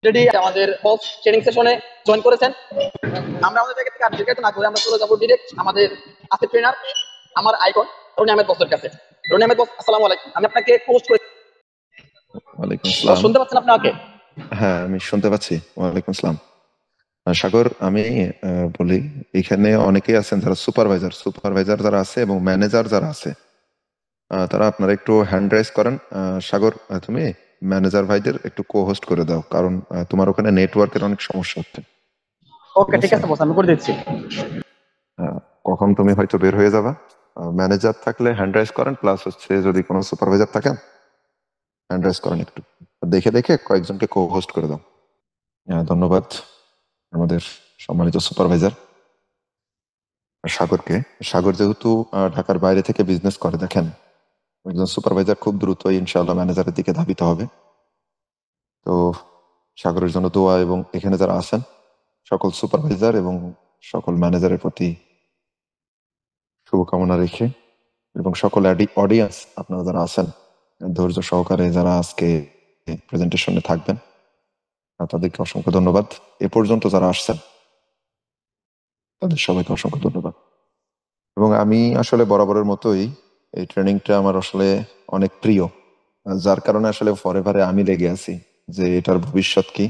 Already আমাদের host training সেশনে join করেছেন। আমরা আমাদের জায়গা থেকে আর দীর্ঘায়িত না করে আমরা চলে যাবো ডিরেক্ট আমাদের আছে ট্রেনার, আমার আইকন রনি আহমেদ বসের কাছে। রনি আহমেদ বস, আসসালামু আলাইকুম। আমি আপনাকে পোস্ট করে ওয়ালাইকুম বস, আসসালাম। শুনতে পাচ্ছেন আপনি আমাকে? হ্যাঁ, আমি শুনতে পাচ্ছি। ওয়ালাইকুম আসসালাম। সাগর, আমি বলি, এখানে অনেকেই আছেন যারা সুপারভাইজার সুপারভাইজার যারা আছে এবং ম্যানেজার যারা আছে, তারা আপনারা একটু হ্যান্ড রাইজ করেন। সাগর, তুমি ম্যানেজার ভাইদের একটু কো হোস্ট করে দাও, কারণ তোমার ওখানে নেটওয়ার্কের অনেক সমস্যা হচ্ছে। ওকে, ঠিক ঠিক আছে? আছে বস, আমি করে দিচ্ছি। আহ, কখন তুমি হয়তো বের হয়ে যাবা। ম্যানেজার থাকলে হ্যান্ড রাইজ করেন, প্লাস হচ্ছে যদি কোনো সুপারভাইজার থাকেন হ্যান্ড রাইজ করেন একটু। দেখে দেখে কয়েকজনকে কো হোস্ট করে দাও। ধন্যবাদ আমাদের সম্মানিত সুপারভাইজার সাগরকে। সাগর যেহেতু ঢাকার বাইরে থেকে বিজনেস করে, দেখেন একজন সুপারভাইজার খুব দ্রুতই ইনশাআল্লাহ ম্যানেজারের দিকে ধাবিত হবে। তো সাগরের জন্য দোয়া, এবং এখানে যারা আছেন সকল সুপারভাইজার এবং সকল ম্যানেজারের প্রতি শুভকামনা রেখে, এবং সকল অডিয়েন্স আপনারা যারা আছেন ধৈর্য সহকারে যারা আজকে প্রেজেন্টেশনে থাকবেন, তাদেরকে অসংখ্য ধন্যবাদ। এ পর্যন্ত যারা আসছেন তাদের সবাইকে অসংখ্য ধন্যবাদ। এবং আমি আসলে বরাবরের মতোই এই ট্রেনিংটা আমার আসলে অনেক প্রিয়, যার কারণে আসলে ফরএভারে আমি লেগে আছি যে এটার ভবিষ্যৎ কি,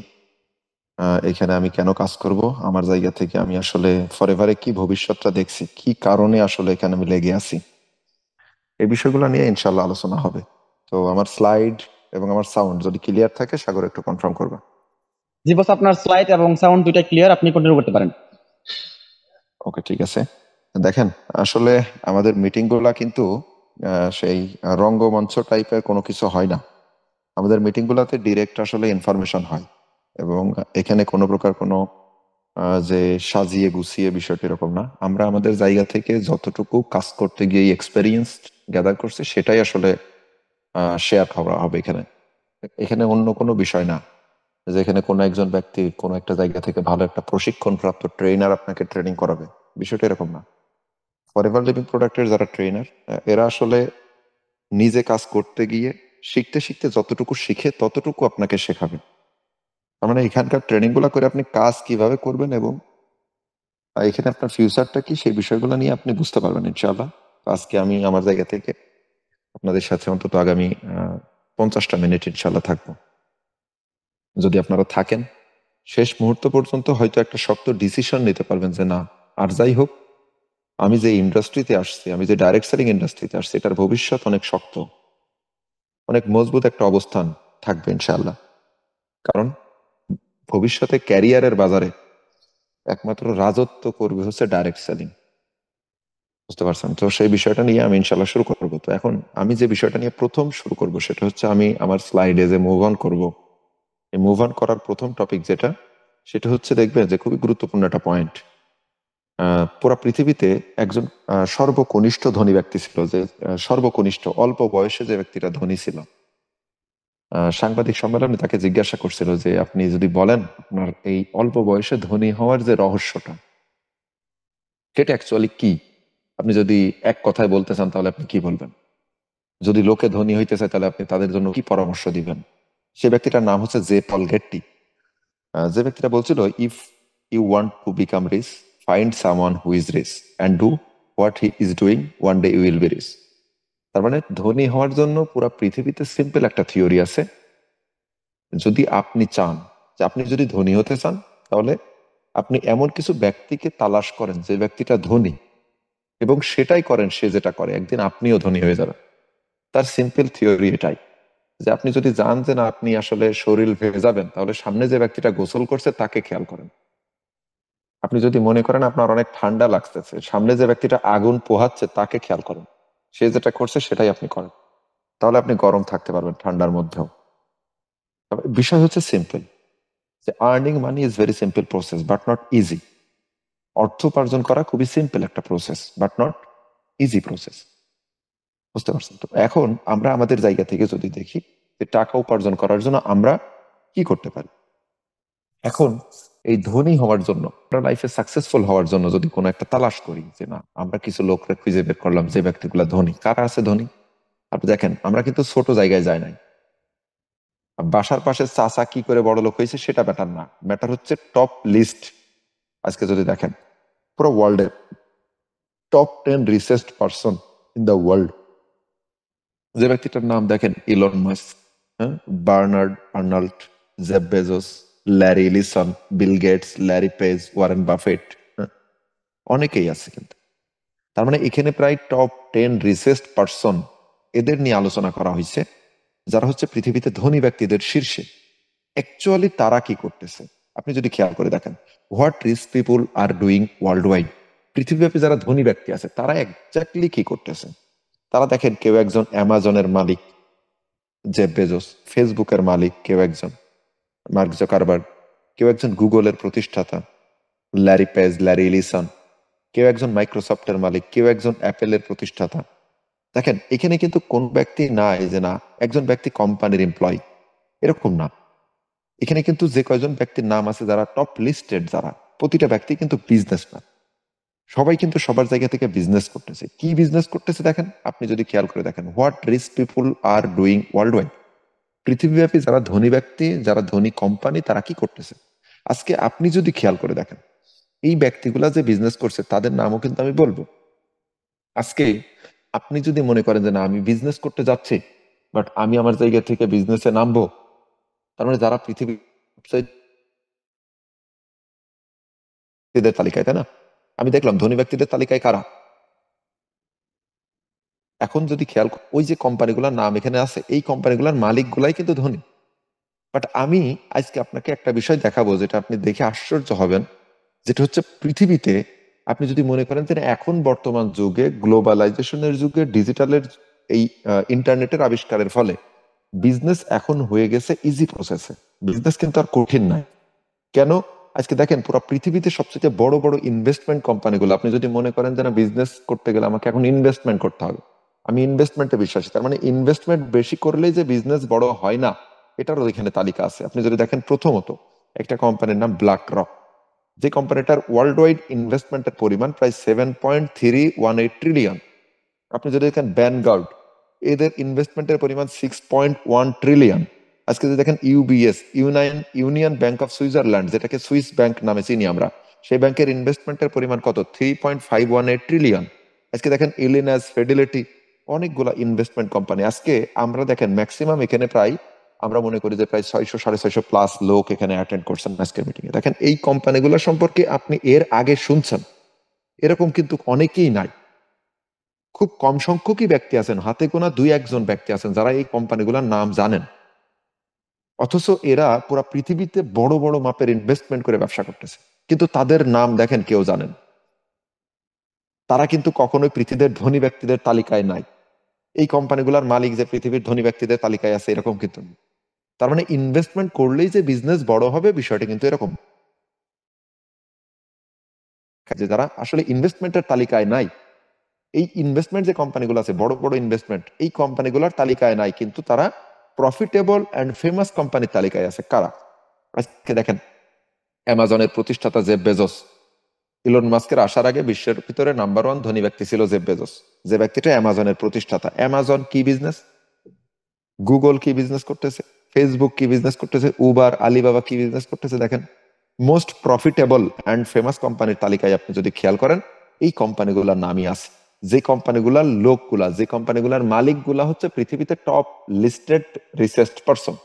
এখানে আমি কেন কাজ করব, আমার জায়গা থেকে আমি আসলে ফরএভারে কি ভবিষ্যৎটা দেখছি, কি কারণে আসলে এখানে আমি লেগে আছি, এই বিষয়গুলো নিয়ে ইনশাল্লাহ আলোচনা হবে। তো আমার স্লাইড এবং আমার সাউন্ড যদি ক্লিয়ার থাকে, সাগর একটু কনফার্ম করবে। জি বস, আপনার স্লাইড এবং সাউন্ড দুইটা ক্লিয়ার, আপনি কন্টিনিউ করতে পারেন। ওকে, ঠিক আছে। দেখেন, আসলে আমাদের মিটিং গুলা কিন্তু সেই রঙ্গমঞ্চ টাইপের কোনো কিছু হয় না। আমাদের মিটিং গুলাতে ডিরেক্ট আসলে ইনফরমেশন হয়, এবং এখানে কোনো প্রকার কোনো যে সাজিয়ে গুছিয়ে বিষয়টা এরকম না। আমরা আমাদের জায়গা থেকে যতটুকু কাজ করতে গিয়ে এক্সপেরিয়েন্স গ্যাদার করছি সেটাই আসলে শেয়ার করা হবে এখানে। এখানে অন্য কোনো বিষয় না যে এখানে কোনো একজন ব্যক্তি কোনো একটা জায়গা থেকে ভালো একটা প্রশিক্ষণ প্রাপ্ত ট্রেনার আপনাকে ট্রেনিং করাবে, বিষয়টা এরকম না। ফরএভার লিভিং প্রোডাক্টের যারা ট্রেনার, এরা আসলে নিজে কাজ করতে গিয়ে শিখতে শিখতে যতটুকু শিখে ততটুকু আপনাকে শেখাবে। তার মানে এখানকার ট্রেনিং গুলা করে আপনি কাজ কিভাবে করবেন এবং এখানে আপনার ফিউচারটা কি, সেই বিষয়গুলো নিয়ে আপনি বুঝতে পারবেন ইনশাআল্লাহ। তো আজকে আমি আমার জায়গা থেকে আপনাদের সাথে অন্তত আগামী 50টা মিনিট ইনশাআল্লাহ থাকবো। যদি আপনারা থাকেন শেষ মুহূর্ত পর্যন্ত, হয়তো একটা শক্ত ডিসিশন নিতে পারবেন যে না, আর যাই হোক, আমি যে ইন্ডাস্ট্রিতে আসছি, আমি যে ডাইরেক্ট সেলিং ইন্ডাস্ট্রিতে আসছি, এটার ভবিষ্যৎ অনেক শক্ত, অনেক মজবুত একটা অবস্থান থাকবে ইনশাআল্লাহ। কারণ ভবিষ্যতে ক্যারিয়ারের বাজারে একমাত্র রাজত্ব করবে হচ্ছে ডাইরেক্ট সেলিং। বুঝতে পারছেন? তো সেই বিষয়টা নিয়ে আমি ইনশাল্লাহ শুরু করবো। তো এখন আমি যে বিষয়টা নিয়ে প্রথম শুরু করব সেটা হচ্ছে, আমি আমার স্লাইডে যে মুভ অন করবো, এই মুভ অন করার প্রথম টপিক যেটা, সেটা হচ্ছে, দেখবেন যে খুবই গুরুত্বপূর্ণ একটা পয়েন্ট। পুরা পৃথিবীতে একজন সর্বকনিষ্ঠ ধনী ব্যক্তি ছিল, যে সর্বকনিষ্ঠ অল্প বয়সে যে ব্যক্তিটা ধনী ছিল। সাংবাদিক সম্মেলনে তাকে জিজ্ঞাসা করছিল যে আপনি যদি বলেন আপনার এই অল্প বয়সে ধনী হওয়ার যে রহস্যটা, সেটা অ্যাকচুয়ালি কি, আপনি যদি এক কথায় বলতে চান তাহলে আপনি কি বলবেন? যদি লোকে ধনী হইতে চায় তাহলে আপনি তাদের জন্য কি পরামর্শ দিবেন? সে ব্যক্তিটার নাম হচ্ছে জে পল গেট্টি। যে ব্যক্তিটা বলছিল, if you want to become rich, find someone who is rich and do what he is doing, one day you will be rich. তার মানে ধনী হওয়ার জন্য পুরো পৃথিবীতে সিম্পল একটা থিওরি আছে। যদি আপনি চান, যে আপনি যদি ধনী হতে চান, তাহলে আপনি এমন কিছু ব্যক্তিকে তালাশ করেন যে ব্যক্তিটা ধনী, এবং সেটাই করেন সে যেটা করে, একদিন আপনিও ধনী হয়ে যাবেন। তার সিম্পল থিওরি এটাই, যে আপনি যদি জান যে না আপনি আসলে শরীর ভেজাবেন, তাহলে সামনে যে ব্যক্তিটা গোসল করছে তাকে খেয়াল করেন। আপনি যদি মনে করেন আপনার অনেক ঠান্ডা লাগতেছে, সামনে যে ব্যক্তিটা আগুন পোহাচ্ছে তাকে খেয়াল করেন। সে যেটা করছে সেটাই আপনি করেন, তাহলে আপনি গরম থাকতে পারবেন ঠান্ডার মধ্যেও। তবে বিষয় হচ্ছে সিম্পল, যে earning money is very simple process but not easy. অর্থ উপার্জন করা খুবই সিম্পল একটা process, but not easy process. বুঝতে পারছেন? তো এখন আমরা আমাদের জায়গা থেকে যদি দেখি যে টাকা উপার্জন করার জন্য আমরা কি করতে পারি। এখন এই ধনী হওয়ার জন্য, আমরা লাইফে সাকসেসফুল হওয়ার জন্য যদি কোনো একটা তালাশ করি, যে না আমরা কিছু লোকরা খুঁজে বের করলাম যে ব্যক্তিগুলা ধনী, কারা আছে ধনী। আপনি দেখেন, আমরা কিন্তু ছোট জায়গায় যাই নাই, বাসার পাশে চাচা কি করে বড় লোক হয়েছে সেটা ম্যাটার না, ম্যাটার হচ্ছে টপ লিস্ট। আজকে যদি দেখেন পুরো ওয়ার্ল্ডের top 10 richest person in the world, যে ব্যক্তিটার নাম দেখেন ইলন মাস্ক, হ্যাঁ, Bernard Arnold, Jeff Bezos, Larry Ellison, Bill Gates, Larry Page, Warren Buffett, হ্যাঁ, অনেকেই আছে কিন্তু। তার মানে এখানে প্রায় টপ 10 রিচেস্ট পারসন, এদের নিয়ে আলোচনা করা হয়েছে, যারা হচ্ছে পৃথিবীতে ধনী ব্যক্তিদের শীর্ষে। অ্যাকচুয়ালি তারা কি করতেছে আপনি যদি খেয়াল করে দেখেন, what rich people are doing world wide, পৃথিবীব্যাপী যারা ধনী ব্যক্তি আছে তারা এক্স্যাক্টলি কি করতেছে। তারা দেখেন কেউ একজন অ্যামাজনের মালিক জেফ বেজোস, ফেসবুকের মালিক কেউ একজন মার্ক জুকারবার্গ, কেউ একজন গুগলের প্রতিষ্ঠাতা ল্যারি পেজ, ল্যারি এলিসন, কেউ একজন মাইক্রোসফটের মালিক, কেউ একজন অ্যাপেলের প্রতিষ্ঠাতা। দেখেন এখানে কিন্তু কোন ব্যক্তি নাই যে না একজন ব্যক্তি কোম্পানির এমপ্লয়, এরকম না। এখানে কিন্তু যে কয়জন ব্যক্তির নাম আছে যারা টপ লিস্টেড, যারা প্রতিটা ব্যক্তি কিন্তু বিজনেসম্যান, সবাই কিন্তু সবার জায়গা থেকে বিজনেস করতেছে। কি বিজনেস করতেছে দেখেন, আপনি যদি খেয়াল করে দেখেন, what rich people are doing world wide, পৃথিবীব্যাপী যারা ধনী ব্যক্তি, যারা ধনী কোম্পানি, তারা কি করতেছে। আজকে আপনি যদি খেয়াল করে দেখেন এই ব্যক্তিগুলা যে বিজনেস করছে তাদের নামও কিন্তু আমি বলবো। আজকে আপনি যদি মনে করেন যে না আমি বিজনেস করতে যাচ্ছি, বাট আমি আমার জায়গা থেকে বিজনেসে নামবো, তার মানে যারা পৃথিবীর ব্যক্তিদের তালিকায়, তাই না? আমি দেখলাম ধনী ব্যক্তিদের তালিকায় কারা। এখন যদি ওই যে কোম্পানিগুলোর নাম এখানে আছে, এই কোম্পানিগুলোর মালিক গুলাই কিন্তু ধনী। বাট আমি আজকে আপনাকে একটা বিষয় দেখাবো যেটা আপনি দেখে আশ্চর্য হবেন, যেটা হচ্ছে পৃথিবীতে আপনি যদি মনে করেন যে এখন বর্তমান যুগে গ্লোবালাইজেশনের যুগে ডিজিটালের এই ইন্টারনেটের আবিষ্কারের ফলে বিজনেস এখন হয়ে গেছে ইজি প্রসেসে, বিজনেস কিন্তু আর কঠিন নাই। কেন? আজকে দেখেন পুরো পৃথিবীতে সবচেয়ে বড় বড় ইনভেস্টমেন্ট কোম্পানিগুলো, আপনি যদি মনে করেন যে না বিজনেস করতে গেলে আমাকে এখন ইনভেস্টমেন্ট করতে হবে, আমি ইনভেস্টমেন্টে বিশ্বাসী, তার মানে ইনভেস্টমেন্ট বেশি করলেই যে বিজনেস বড় হয় না, এটারও এখানে তালিকা আছে। আপনি যদি দেখেন প্রথমত একটা কোম্পানির নাম ব্ল্যাক রক, যে কোম্পানিটার ওয়ার্ল্ড ওয়াইড ইনভেস্টমেন্টের পরিমাণ প্রায় 7.318 ট্রিলিয়ন। আপনি যদি দেখেন ভ্যানগার্ড, এদের ইনভেস্টমেন্টের পরিমাণ 6.1 ট্রিলিয়ন। আজকে যদি দেখেন UBS, union bank of Switzerland, যেটাকে সুইস ব্যাংক নামে চিনি আমরা, সেই ব্যাংকের ইনভেস্টমেন্টের পরিমাণ কত? 3.518 ট্রিলিয়ন। আজকে দেখেন ইলিনাস, ফিডেলিটি, অনেকগুলা ইনভেস্টমেন্ট কোম্পানি। আজকে আমরা দেখেন ম্যাক্সিমাম এখানে প্রায় আমরা মনে করি যে প্রায় 600 650 প্লাস লোক এখানে অ্যাটেন্ড করছেন আজকের মিটিং এ। দেখেন এই কোম্পানিগুলো সম্পর্কে আপনি এর আগে শুনছেন এরকম কিন্তু অনেকেই নাই, খুব কম সংখ্যকই ব্যক্তি আছেন, হাতে গোনা 2-1 জন ব্যক্তি আছেন যারা এই কোম্পানিগুলোর নাম জানেন। অথচ এরা পুরো পৃথিবীতে বড় বড় মাপের ইনভেস্টমেন্ট করে ব্যবসা করতেছে, কিন্তু তাদের নাম দেখেন কেউ জানেন। তারা কিন্তু কখনোই পৃথিবীর ধনী ব্যক্তিদের তালিকায় নাই। এই কোম্পানিগুলোর মালিক যে পৃথিবীর ধনী ব্যক্তিদের তালিকায় আছে এরকম কিন্তু না। তার মানে ইনভেস্টমেন্ট করলেই যে বিজনেস বড় হবে বিষয়টা কিন্তু এরকম, যে যারা আসলে ইনভেস্টমেন্টের তালিকায় নাই, এই ইনভেস্টমেন্ট যে কোম্পানিগুলো আছে বড় বড় ইনভেস্টমেন্ট, এই কোম্পানিগুলোর তালিকায় নাই, কিন্তু তারা প্রফিটেবল অ্যান্ড ফেমাস কোম্পানির তালিকায় আছে। কারা? আজকে দেখেন অ্যামাজনের প্রতিষ্ঠাতা জেফ বেজোস, ইলন মাস্কের আসার আগে বিশ্বের ভিতরে নাম্বার 1 ধনী ব্যক্তি ছিল জেফ বেজোস, যে ব্যক্তিটা অ্যামাজনের প্রতিষ্ঠাতা। অ্যামাজন কি বিজনেস, গুগল কি বিজনেস করতেছে, ফেসবুক কি বিজনেস করতেছে, উবার, আলিবাবা কি বিজনেস করতেছে। দেখেন মোস্ট প্রফিটেবল অ্যান্ড ফেমাস কোম্পানির তালিকায় আপনি যদি খেয়াল করেন এই কোম্পানিগুলোর নামই আছে। যে কোম্পানিগুলার লোকগুলা, যে কোম্পানিগুলার মালিকগুলা হচ্ছে পৃথিবীতে টপ লিস্টেড রিচেস্ট পারসন,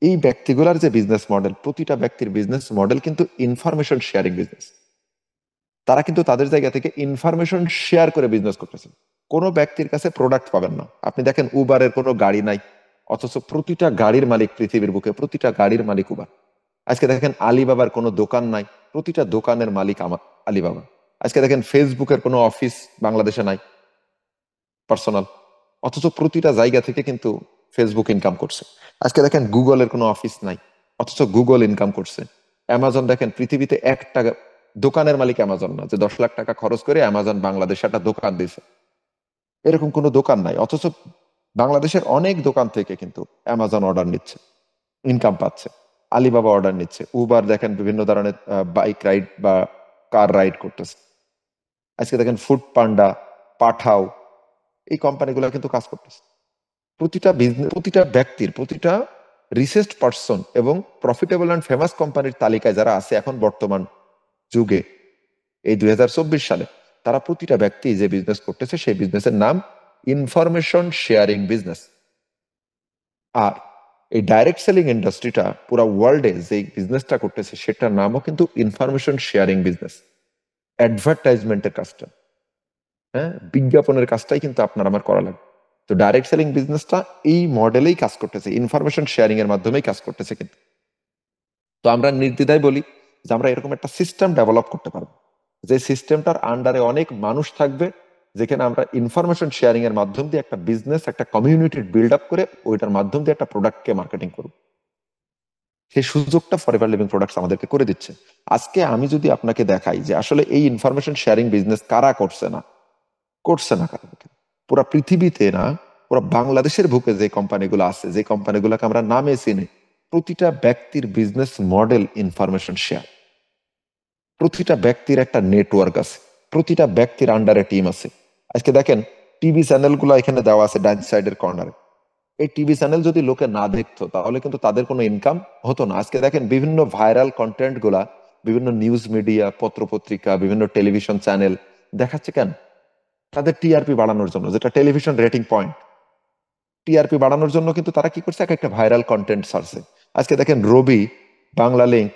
এই ব্যক্তিগুলার যে বিজনেস মডেল, প্রতিটা ব্যক্তির বিজনেস মডেল কিন্তু ইনফরমেশন শেয়ারিং বিজনেস। তারা কিন্তু তাদের জায়গা থেকে ইনফরমেশন শেয়ার করে বিজনেস করতেছে। কোনো ব্যক্তির কাছে প্রোডাক্ট পাবেন না। আপনি দেখেন উবারের কোনো গাড়ি নাই, অথচ প্রতিটা গাড়ির মালিক পৃথিবীর বুকে, প্রতিটা গাড়ির মালিক উবার। আজকে দেখেন আলিবাবার কোনো দোকান নাই, প্রতিটা দোকানের মালিক আমার আলিবাবা। আজকে দেখেন ফেসবুকের কোনো অফিস বাংলাদেশে নাই পার্সোনাল, অথচ প্রতিটা জায়গা থেকে কিন্তু ফেসবুক ইনকাম করছে। আজকে দেখেন গুগলের কোনো অফিস নাই, অথচ গুগল ইনকাম করছে। অ্যামাজন দেখেন পৃথিবীতে একটা দোকানের মালিক অ্যামাজন না, যে 10 লাখ টাকা খরচ করে অ্যামাজন বাংলাদেশে একটা দোকান দিয়েছে, এরকম কোনো দোকান নাই। অথচ বাংলাদেশের অনেক দোকান থেকে কিন্তু অ্যামাজন অর্ডার নিচ্ছে, ইনকাম পাচ্ছে। আলিবাবা অর্ডার নিচ্ছে, উবার দেখেন বিভিন্ন ধরনের বাইক রাইড বা কার রাইড করতেছে। আজকে দেখেন ফুড পান্ডা, পাঠাও, এই কোম্পানিগুলো কিন্তু কাজ করতেছে। প্রতিটা বিজনেস, প্রতিটা ব্যক্তির, প্রতিটা রিসেস্ট পার্সন এবং প্রফিটেবল অ্যান্ড ফেমাস কোম্পানির তালিকায় যারা আছে এখন বর্তমান যুগে এই 2024 সালে, তারা প্রতিটা ব্যক্তি যে বিজনেস করতেছে সেই বিজনেসের নাম ইনফরমেশন শেয়ারিং বিজনেস। আর এই ডাইরেক্ট সেলিং ইন্ডাস্ট্রিটা পুরো ওয়ার্ল্ডে যে বিজনেসটা করতেছে সেটার নামও কিন্তু ইনফরমেশন শেয়ারিং বিজনেস। অ্যাডভার্টাইজমেন্টের কাজটা, হ্যাঁ, বিজ্ঞাপনের কাজটাই কিন্তু আপনার আমার করা লাগবে। তো ডাইরেক্ট সেলিং বিজনেসটা এই মডেলেই কাজ করতেছে, ইনফরমেশন শেয়ারিং এর মাধ্যমেই কাজ করতেছে কিন্তু। তো আমরা নির্দ্বিধায় বলি যে আমরা এরকম একটা সিস্টেম ডেভেলপ করতে পারবো, যে সিস্টেমটার আন্ডারে অনেক মানুষ থাকবে, যেখানে আমরা ইনফরমেশন শেয়ারিং এর মাধ্যম দিয়ে একটা বিজনেস, একটা কমিউনিটি বিল্ড আপ করে ওইটার মাধ্যম দিয়ে একটা প্রোডাক্টকে মার্কেটিং করব। সেই সুযোগটা ফরএভার লিভিং প্রোডাক্টস আমাদেরকে করে দিচ্ছে। আজকে আমি যদি আপনাকে দেখাই যে আসলে এই ইনফরমেশন শেয়ারিং বিজনেস কারা করছে না, কারা, পুরা পৃথিবীতে না, পুরো বাংলাদেশের বুকে যে কোম্পানিগুলো আছে, যে কোম্পানিগুলোকে আমরা নামে চিনি, প্রতিটা ব্যক্তির বিজনেস মডেল ইনফরমেশন শেয়ার। প্রতিটা ব্যক্তির একটা নেটওয়ার্ক আছে, প্রতিটা ব্যক্তির আন্ডারে টিম আছে। আজকে দেখেন টিভি চ্যানেলগুলো এখানে দেওয়া আছে ডান সাইডের কর্নারে। এই টিভি চ্যানেল যদি লোকে না দেখতো তাহলে কিন্তু তাদের কোনো ইনকাম হতো না। আজকে দেখেন বিভিন্ন ভাইরাল কন্টেন্ট গুলা বিভিন্ন নিউজ মিডিয়া, পত্রপত্রিকা, বিভিন্ন টেলিভিশন চ্যানেল দেখাচ্ছে কেন? তাদের টিআরপি বাড়ানোর জন্য, যেটা টেলিভিশন রেটিং পয়েন্ট। টিআরপি বাড়ানোর জন্য কিন্তু তারা কি করছে, একটা ভাইরাল কন্টেন্ট ছাড়ছে। আজকে দেখেন রবি, বাংলা লিংক,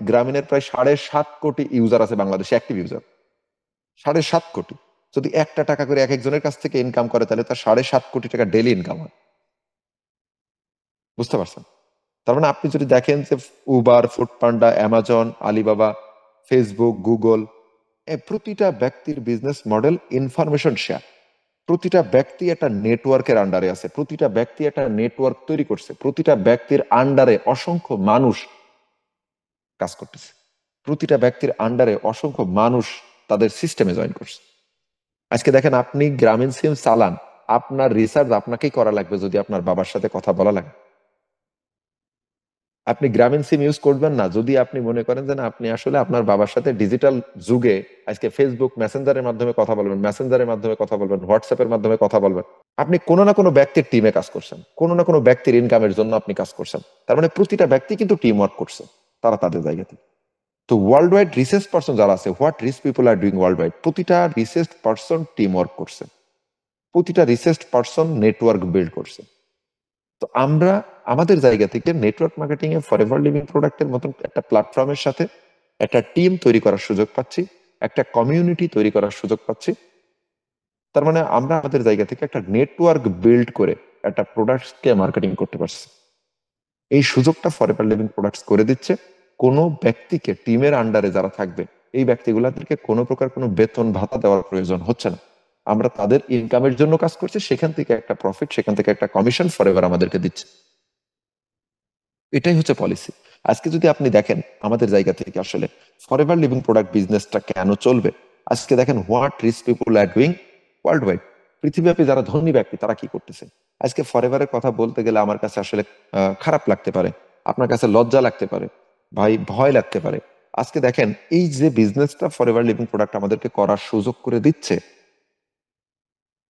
গ্রামীণের প্রায় 7.5 কোটি ইউজার আছে বাংলাদেশে, অ্যাক্টিভ ইউজার 7.5 কোটি। যদি একটা টাকা করে এক একজনের কাছ থেকে ইনকাম করে তাহলে তার 7.5 কোটি টাকা ডেলি ইনকাম হয়। বুঝতে পারছেন? তার মানে আপনি যদি দেখেন যে Uber, Foodpanda, Amazon, Alibaba, Facebook, Google, প্রতিটা ব্যক্তির বিজনেস মডেল ইনফরমেশন শেয়ার। প্রতিটা ব্যক্তি একটা নেটওয়ার্কের আন্ডারে আছে, প্রতিটা ব্যক্তি একটা নেটওয়ার্ক তৈরি করছে, প্রতিটা ব্যক্তির আন্ডারে অসংখ্য মানুষ কাজ করতেছে, প্রতিটা ব্যক্তির আন্ডারে অসংখ্য মানুষ তাদের সিস্টেমে জয়েন করছে। আজকে দেখেন আপনি গ্রামীণ সিম চালান, আপনার রিসার্চ আপনাকেই করা লাগবে যদি আপনার বাবার সাথে কথা বলা লাগে। আপনি গ্রামীণ সিম ইউজ করবেন না যদি আপনি মনে করেন যে না, আপনি আসলে আপনার বাবার সাথে ডিজিটাল যুগে আজকে ফেসবুক মেসেঞ্জারের মাধ্যমে কথা বলবেন, মেসেঞ্জারের মাধ্যমে কথা বলবেন, হোয়াটসঅ্যাপের মাধ্যমে কথা বলবেন। আপনি কোনো না কোনো ব্যক্তির টিমে কাজ করছেন, কোনো না কোনো ব্যক্তির ইনকামের জন্য আপনি কাজ করছেন। তার মানে প্রতিটা ব্যক্তি কিন্তু টিম ওয়ার্ক করছে তারা তাদের জায়গাতে। তো ওয়ার্ল্ড ওয়াইড রিসার্চ পার্সন যারা আছে, what rich people are doing world wide, প্রতিটা রিসার্চ পার্সন টিম ওয়ার্ক করছে, প্রতিটা রিসার্চ পার্সন নেটওয়ার্ক বিল্ড করছে। তো আমরা আমাদের জায়গা থেকে নেটওয়ার্ক মার্কেটিং এ ফরএভার লিভিং প্রোডাক্টের মতন একটা প্ল্যাটফর্মের সাথে একটা টিম তৈরি করার সুযোগ পাচ্ছি, একটা কমিউনিটি তৈরি করার সুযোগ পাচ্ছি। তার মানে আমরা আমাদের জায়গা থেকে একটা নেটওয়ার্ক বিল্ড করে একটা প্রোডাক্টকে মার্কেটিং করতে পারছি। এই সুযোগটা ফরএভার লিভিং প্রোডাক্টস করে দিচ্ছে। কোনো ব্যক্তিকে টিমের আন্ডারে যারা থাকবে এই ব্যক্তিগুলাদেরকে কোনো প্রকার কোনো বেতন ভাতা দেওয়ার প্রয়োজন হচ্ছে না। আমরা তাদের ইনকামের জন্য কাজ করছি, সেখান থেকে একটা প্রফিট, সেখান থেকে একটা কমিশন ফরএভার আমাদেরকে দিচ্ছে। এটাই হচ্ছে পলিসি। আজকে যদি আপনি দেখেন আমাদের জায়গা থেকে আসলে ফরএভার লিভিং প্রোডাক্ট বিজনেসটা কেন চলবে, আজকে দেখেন what rich people are doing world wide. পৃথিবীব্যাপী যারা ধনী ব্যক্তি তারা কি করতেছে। আজকে ফরএভারের কথা বলতে গেলে আমার কাছে আসলে খারাপ লাগতে পারে, আপনার কাছে লজ্জা লাগতে পারে, ভাই ভয় লাগতে পারে। আজকে দেখেন এই যে বিজনেসটা ফরএভার লিভিং প্রোডাক্ট আমাদেরকে করার সুযোগ করে দিচ্ছে,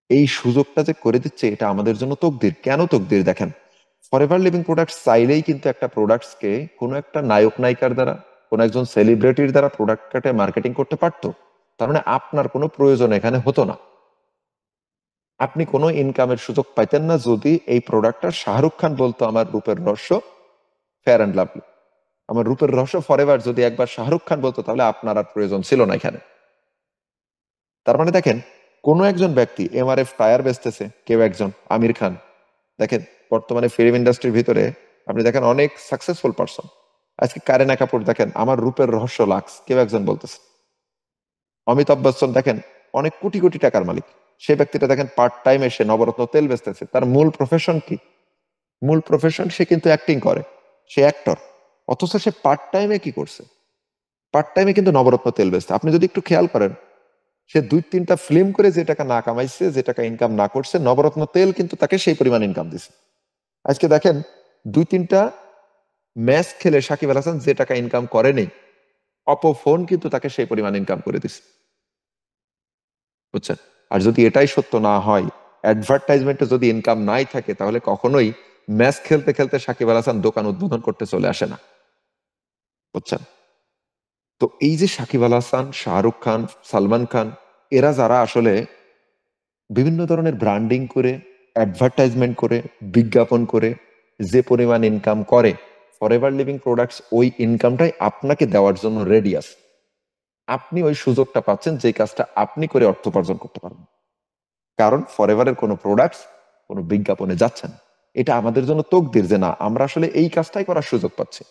এই সুযোগটা যে করে দিচ্ছে এটা আমাদের জন্য তকদির। কেন তকদির? দেখেন ফরএভার লিভিং প্রোডাক্টস চাইলেই কিন্তু একটা প্রোডাক্টসকে কোনো একটা নায়ক নায়িকার দ্বারা, কোনো একজন সেলিব্রিটির দ্বারা প্রোডাক্টটাকে মার্কেটিং করতে পারতো। তার মানে আপনার কোনো প্রয়োজন এখানে হতো না, আপনি কোনো ইনকামের সুযোগ পাইতেন না যদি এই প্রোডাক্টটা শাহরুখ খান বলতো আমার রূপের রহস্য ফেয়ার অ্যান্ড লাভলি, আমার রূপের রহস্য ফরএভার যদি একবার শাহরুখ খান বলতো তাহলে আপনার আর প্রয়োজন ছিল না এখানে। তার মানে দেখেন কোনো একজন ব্যক্তি এমআরএফ টায়ার বেচতেছে, কেউ একজন আমির খান, দেখেন বর্তমানে ফিল্ম ইন্ডাস্ট্রির ভিতরে আপনি দেখেন অনেক সাকসেসফুল পারসন। আজকে কারিনা কাপুর দেখেন আমার রূপের রহস্য লাক্স, কেউ একজন বলতেছে। অমিতাভ বচ্চন দেখেন অনেক কোটি কোটি টাকার মালিক, সে ব্যক্তিটা দেখেন পার্ট টাইম এসে নবরত্ন তেল বেচতেছে। তার মূল প্রফেশন কি? মূল প্রফেশন সে কিন্তু অ্যাক্টিং করে, সে অ্যাক্টর। অথচ সে পার্ট টাইমে কি করছে? পার্ট টাইমে কিন্তু নবরত্ন তেল বেচছে। আপনি যদি একটু খেয়াল করেন, সে 2-3টা ফিল্ম করে যে টাকা না কামাইছে, যে টাকা ইনকাম না করছে, নবরত্ন তেল কিন্তু তাকে সেই পরিমাণ ইনকাম দিছে। আজকে দেখেন 2-3টা ম্যাচ খেলে সাকিব আল হাসান যে টাকা ইনকাম করেনি, অপো ফোন কিন্তু তাকে সেই পরিমাণ ইনকাম করে দিছে। বুঝছেন? আর যদি এটাই সত্য না হয় অ্যাডভার্টাইজমেন্টে যদি ইনকাম নাই থাকে তাহলে কখনোই ম্যাচ খেলতে খেলতে সাকিব আল হাসান দোকান উদ্বোধন করতে চলে আসে না, বুঝছেন? তো এই যে সাকিব আল হাসান, শাহরুখ খান, সালমান খান, এরা যারা আসলে বিভিন্ন ধরনের ব্র্যান্ডিং করে, অ্যাডভার্টাইজমেন্ট করে, বিজ্ঞাপন করে যে পরিমাণ ইনকাম করে, ফরএভার লিভিং প্রোডাক্টস ওই ইনকামটাই আপনাকে দেওয়ার জন্য রেডি আছে। আপনি ওই সুযোগটা পাচ্ছেন যে কাজটা আপনি করে অর্থ উপার্জন করতে পারবেন, কারণ ফরএভারের কোনো প্রোডাক্টস কোনো বিজ্ঞাপনে যাচ্ছে না। এটা আমাদের জন্য তকদির যে না, আমরা আসলে এই কাজটাই করার সুযোগ পাচ্ছি।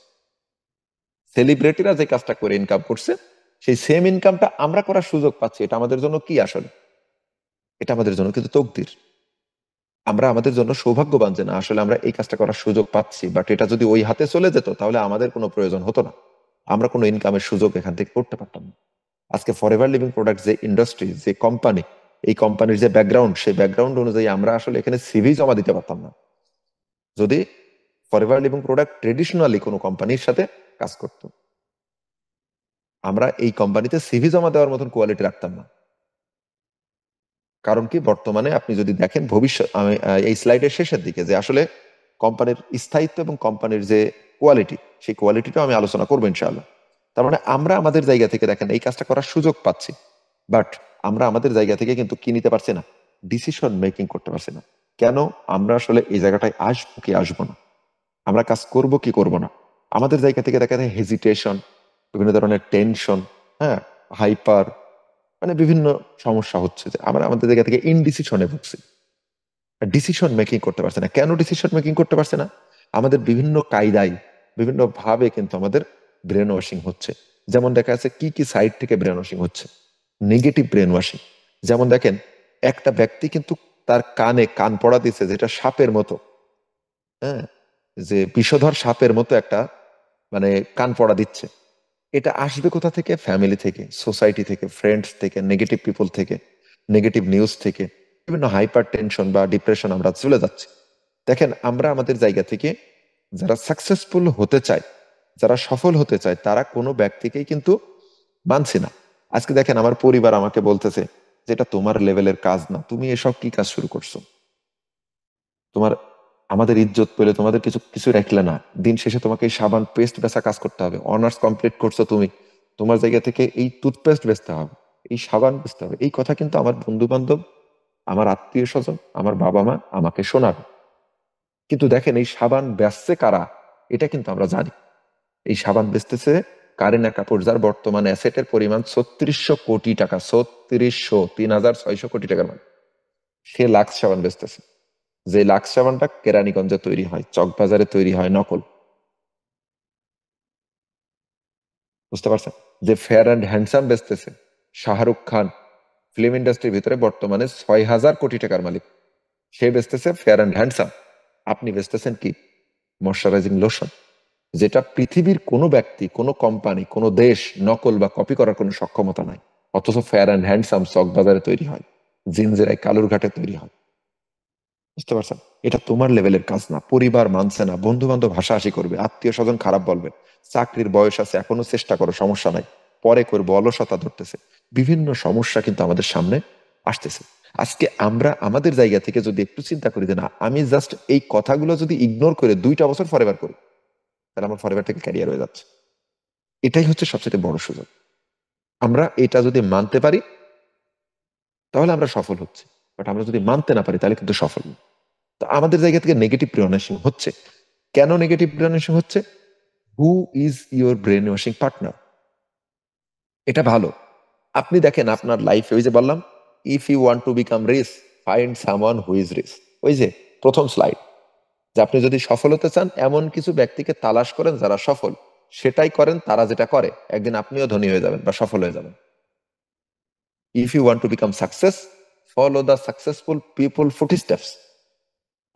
সেলিব্রিটিরা যে কাজটা করে ইনকাম করছে, সেই সেম ইনকামটা আমরা করার সুযোগ পাচ্ছি। এটা আমাদের জন্য কি আসলে? এটা আমাদের জন্য কিন্তু তকদির। আমরা আমাদের জন্য সৌভাগ্যবান যে না, আসলে আমরা এই কাজটা করার সুযোগ পাচ্ছি। বাট এটা যদি ওই হাতে চলে যেত তাহলে আমাদের কোনো প্রয়োজন হতো না, আমরা কোনো ইনকামের সুযোগ এখান থেকে করতে পারতাম না। আজকে ফরএভার লিভিং প্রোডাক্ট যে ইন্ডাস্ট্রি, যে কোম্পানি, এই কোম্পানির যে ব্যাকগ্রাউন্ড, সেই ব্যাকগ্রাউন্ড অনুযায়ী আমরা আসলে এখানে সিভি জমা দিতে পারতাম না যদি ফরএভার লিভিং প্রোডাক্ট ট্রেডিশনালি কোনো কোম্পানির সাথে কাজ করতো। আমরা এই কোম্পানিতে সিভি জমা দেওয়ার মতন কোয়ালিটি রাখতাম না। কারণ কি, বর্তমানে আপনি যদি দেখেন ভবিষ্যৎ, আমি এই স্লাইডের শেষের দিকে যে আসলে কোম্পানির স্থায়িত্ব এবং কোম্পানির যে কোয়ালিটি, সেই কোয়ালিটিটাও আমি আলোচনা করবো ইনশাআল্লাহ। তার মানে আমরা আমাদের জায়গা থেকে দেখেন এই কাজটা করার সুযোগ পাচ্ছি, বাট আমরা আমাদের জায়গা থেকে কিন্তু কি নিতে পারছি না, ডিসিশন মেকিং করতে পারছি না। কেন? আমরা আসলে এই জায়গাটায় আসবো কি আসবো না, আমরা কাজ করব কি করব না, আমাদের জায়গা থেকে দেখা যায় হেজিটেশন, বিভিন্ন ধরনের টেনশন, হ্যাঁ, হাইপার, মানে বিভিন্ন সমস্যা হচ্ছে যে আমরা আমাদের জায়গা থেকে ইনডিসিশনে ভুগছি, ডিসিশন মেকিং করতে পারছে না। কেন ডিসিশন মেকিং করতে পারছে না? আমাদের বিভিন্ন কায়দায়, বিভিন্ন ভাবে কিন্তু আমাদের ব্রেন ওয়াশিং হচ্ছে। যেমন দেখা যাচ্ছে কি কি সাইড থেকে ব্রেন ওয়াশিং হচ্ছে, নেগেটিভ ব্রেন ওয়াশিং। যেমন দেখেন, একটা ব্যক্তি কিন্তু তার কানে কান পড়া দিচ্ছে যেটা সাপের মতো, হ্যাঁ, যে বিষধর সাপের মতো একটা মানে কান পড়া দিচ্ছে। এটা আসবে কোথা থেকে? ফ্যামিলি থেকে, সোসাইটি থেকে, ফ্রেন্ডস থেকে, নেগেটিভ পিপল থেকে, নেগেটিভ নিউজ থেকে, বিভিন্ন হাইপার টেনশন বা ডিপ্রেশন আমরা চলে যাচ্ছি। দেখেন, আমরা আমাদের জায়গা থেকে যারা সাকসেসফুল হতে চায়, যারা সফল হতে চায়, তারা কোনো ব্যক্তিকেই কিন্তু মানছে না। আজকে দেখেন, আমার পরিবার আমাকে বলতেছে যে এটা তোমার লেভেলের কাজ না, তুমি এসব কি কাজ শুরু করছো, তোমার আমাদের ইজ্জত পেলে তোমাদের কিছু কিছু রাখলে না, দিন শেষে তোমাকে এই সাবান পেস্ট বেচা কাজ করতে হবে, অনার্স কমপ্লিট করছো তুমি, তোমার জায়গা থেকে এই টুথপেস্ট বেচতে হবে, এই সাবান বেচতে হবে। এই কথা কিন্তু আমার বন্ধু বান্ধব, আমার আত্মীয় স্বজন, আমার বাবা মা আমাকে শোনাবে। কিন্তু দেখেন, এই সাবান বেচছে কারা, এটা কিন্তু আমরা জানি। এই সাবান বেচতেছে কারিনা কাপুর, যার বর্তমান অ্যাসেটের পরিমাণ 3600 কোটি টাকা, 3600, 3600, 3600 কোটি টাকার মানে। সে লাক্স সাবান বেচতেছে, যে লাক্স সাবানটা কেরানীগঞ্জে তৈরি হয়, চকবাজারে তৈরি হয় নকল, বুঝতে পারছেন? যে ফেয়ার অ্যান্ড হ্যান্ডসাম বেচতেছে শাহরুখ খান, ফিল্ম ইন্ডাস্ট্রির ভিতরে বর্তমানে 6000 কোটি টাকার মালিক, সে বেচতেছে ফেয়ার অ্যান্ড হ্যান্ডসাম। আপনি বেচতেছেন কি? ময়শ্চারাইজিং লোশন, যেটা পৃথিবীর কোনো ব্যক্তি, কোনো কোম্পানি, কোনো দেশ নকল বা কপি করার কোনো সক্ষমতা নাই। অথচ ফেয়ার অ্যান্ড হ্যান্ডসাম চকবাজারে তৈরি হয়, জিঞ্জিরায় কালুরঘাটে তৈরি হয়, বুঝতে পারছেন? এটা তোমার লেভেলের কাজ না, পরিবার মানছে না, বন্ধু বান্ধব হাসাহাসি করবে, আত্মীয় স্বজন খারাপ বলবে, চাকরির বয়স আছে এখনো চেষ্টা করো, সমস্যা নাই, পরে করবো, অলসতা ধরতেছে, বিভিন্ন সমস্যা কিন্তু আমাদের সামনে আসতেছে। আজকে আমরা আমাদের জায়গা থেকে যদি একটু চিন্তা করি যে না, আমি জাস্ট এই কথাগুলো যদি ইগনোর করে 2টা বছর ফরএভার করি, তাহলে আমার ফরএভার থেকে ক্যারিয়ার হয়ে যাচ্ছে। এটাই হচ্ছে সবচেয়ে বড় সুযোগ। আমরা এটা যদি মানতে পারি তাহলে আমরা সফল হচ্ছি, বাট আমরা যদি মানতে না পারি তাহলে কিন্তু সফল না। তো আমাদের জায়গা থেকে নেগেটিভ ব্রেন ওয়াশিং হচ্ছে। কেন নেগেটিভ ব্রেন ওয়াশিং হচ্ছে? Who is your brain washing partner? এটা ভালো। আপনি দেখেন আপনার লাইফে, ওই যে বললাম, if you want to become rich, find someone who is rich. ওই যে প্রথম স্লাইড, যে আপনি যদি সফল হতে চান এমন কিছু ব্যক্তিকে তালাশ করেন যারা সফল, সেটাই করেন তারা যেটা করে, একদিন আপনিও ধনী হয়ে যাবেন বা সফল হয়ে যাবেন। If you want to become success, follow the successful people footsteps.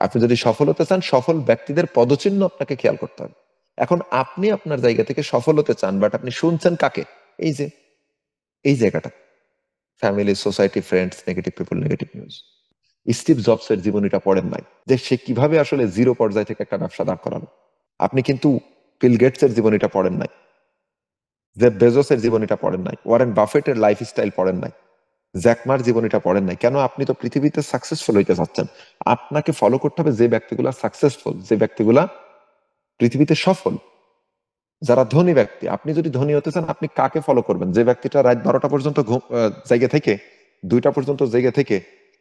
আপনি যদি সফল হতে চান, সফল ব্যক্তিদের পদচিহ্ন আপনাকে খেয়াল করতে হবে। এখন আপনি আপনার জায়গা থেকে সফল হতে চান, বাট আপনি শুনছেন কাকে? এই যে এই জায়গাটা, family, society, friends, negative people, negative news. Steve jobs এর জীবনীটা পড়েন নাই, যে সে কিভাবে আসলে জিরো পর্যায় থেকে একটা ব্যবসা দাঁড় করালো। আপনি কিন্তু বিল গেটস এর জীবনীটা পড়েন নাই, জেফ বেজোস এর জীবনীটা পড়েন নাই, ওয়ারেন বাফেটের লাইফ স্টাইল পড়েন নাই। জ্যাকমার জীবনীটা পড়েন নাই কেন? আপনি তো পৃথিবীতে সাকসেসফুল হইতে চাচ্ছেন। আপনাকে ফলো করতে হবে যে ব্যক্তিগুলা সাকসেসফুল, যে ব্যক্তিগুলা পৃথিবীতে সফল, যারা ধনী ব্যক্তি। আপনি যদি ধনী হতে চান, আপনি কাকে ফলো করবেন? যে ব্যক্তিটা রাত 12টা পর্যন্ত জেগে থেকে, 2টা পর্যন্ত জেগে থেকে,